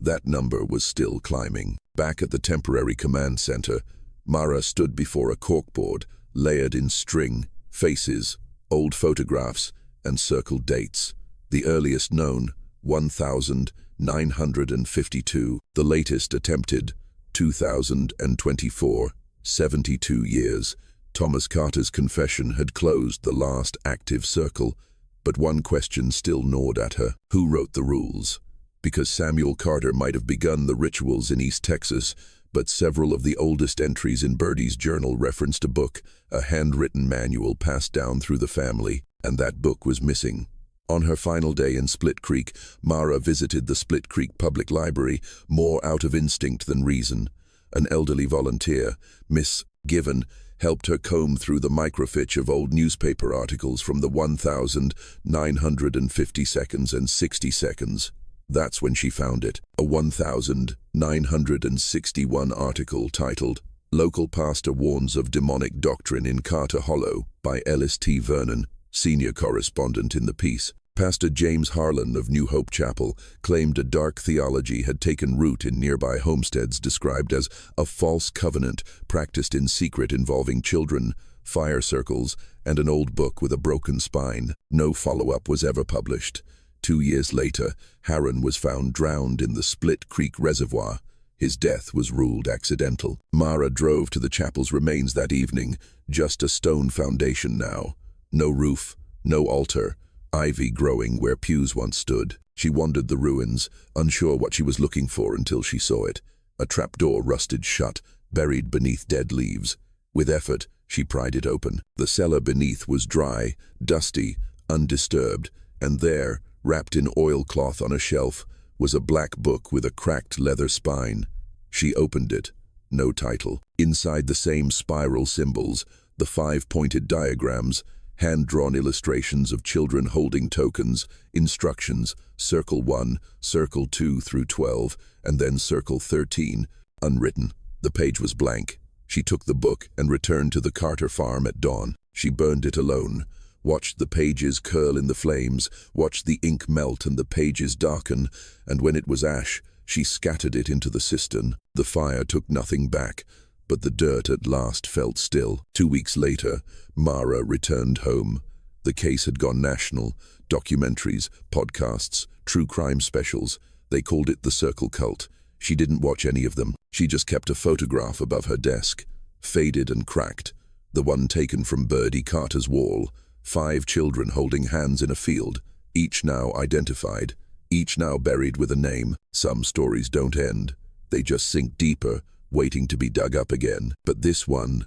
That number was still climbing. Back at the temporary command center, Mara stood before a corkboard layered in string, faces, old photographs, and circled dates. The earliest known, 1952. The latest attempted, 2024, 72 years. Thomas Carter's confession had closed the last active circle, but one question still gnawed at her. Who wrote the rules? Because Samuel Carter might have begun the rituals in East Texas, but several of the oldest entries in Birdie's journal referenced a book, a handwritten manual passed down through the family, and that book was missing. On her final day in Split Creek, Mara visited the Split Creek Public Library, more out of instinct than reason. An elderly volunteer, Miss Given, helped her comb through the microfiche of old newspaper articles from the 1950 seconds and 60 seconds. That's when she found it, a 1961 article titled, "Local Pastor Warns of Demonic Doctrine in Carter Hollow" by Ellis T. Vernon, senior correspondent in the piece. Pastor James Harlan of New Hope Chapel claimed a dark theology had taken root in nearby homesteads described as a false covenant practiced in secret involving children, fire circles, and an old book with a broken spine. No follow-up was ever published. 2 years later, Harron was found drowned in the Split Creek Reservoir. His death was ruled accidental. Mara drove to the chapel's remains that evening, just a stone foundation now. No roof, no altar, ivy growing where pews once stood. She wandered the ruins, unsure what she was looking for until she saw it. A trapdoor rusted shut, buried beneath dead leaves. With effort, she pried it open. The cellar beneath was dry, dusty, undisturbed, and there, wrapped in oilcloth on a shelf, was a black book with a cracked leather spine. She opened it. No title. Inside the same spiral symbols, the 5-pointed diagrams, hand-drawn illustrations of children holding tokens, instructions, Circle 1, Circle 2 through 12, and then Circle 13, unwritten. The page was blank. She took the book and returned to the Carter farm at dawn. She burned it alone, watched the pages curl in the flames, watched the ink melt and the pages darken, and when it was ash, she scattered it into the cistern. The fire took nothing back, but the dirt at last felt still. 2 weeks later, Mara returned home. The case had gone national. Documentaries, podcasts, true crime specials. They called it the Circle Cult. She didn't watch any of them. She just kept a photograph above her desk, faded and cracked, the one taken from Birdie Carter's wall. 5 children holding hands in a field, each now identified, each now buried with a name. Some stories don't end. They just sink deeper, waiting to be dug up again. But this one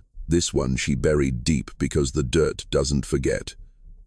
she buried deep because the dirt doesn't forget.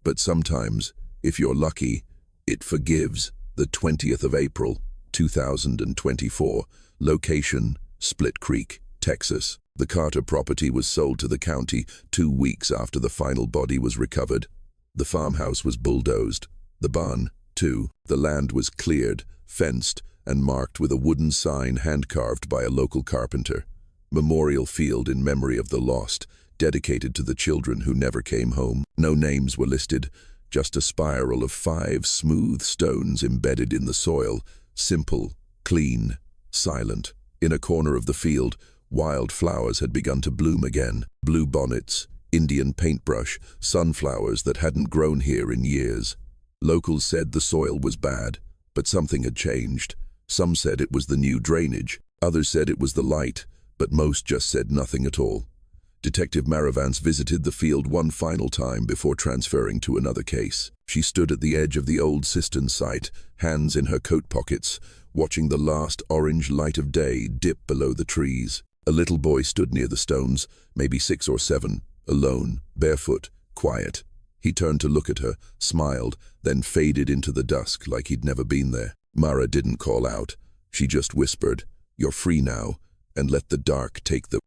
But sometimes, if you're lucky, it forgives. The 20th of April, 2024. Location, Split Creek, Texas. The Carter property was sold to the county 2 weeks after the final body was recovered. The farmhouse was bulldozed. The barn, too. The land was cleared, fenced, and marked with a wooden sign hand-carved by a local carpenter. Memorial Field in memory of the lost, dedicated to the children who never came home. No names were listed, just a spiral of 5 smooth stones embedded in the soil, simple, clean, silent. In a corner of the field, wild flowers had begun to bloom again. Blue bonnets, Indian paintbrush, sunflowers that hadn't grown here in years. Locals said the soil was bad, but something had changed. Some said it was the new drainage, others said it was the light, but most just said nothing at all. Detective Maravance visited the field one final time before transferring to another case. She stood at the edge of the old cistern site, hands in her coat pockets, watching the last orange light of day dip below the trees. A little boy stood near the stones, maybe 6 or 7, alone, barefoot, quiet. He turned to look at her, smiled, then faded into the dusk like he'd never been there. Mara didn't call out. She just whispered, "You're free now," and let the dark take the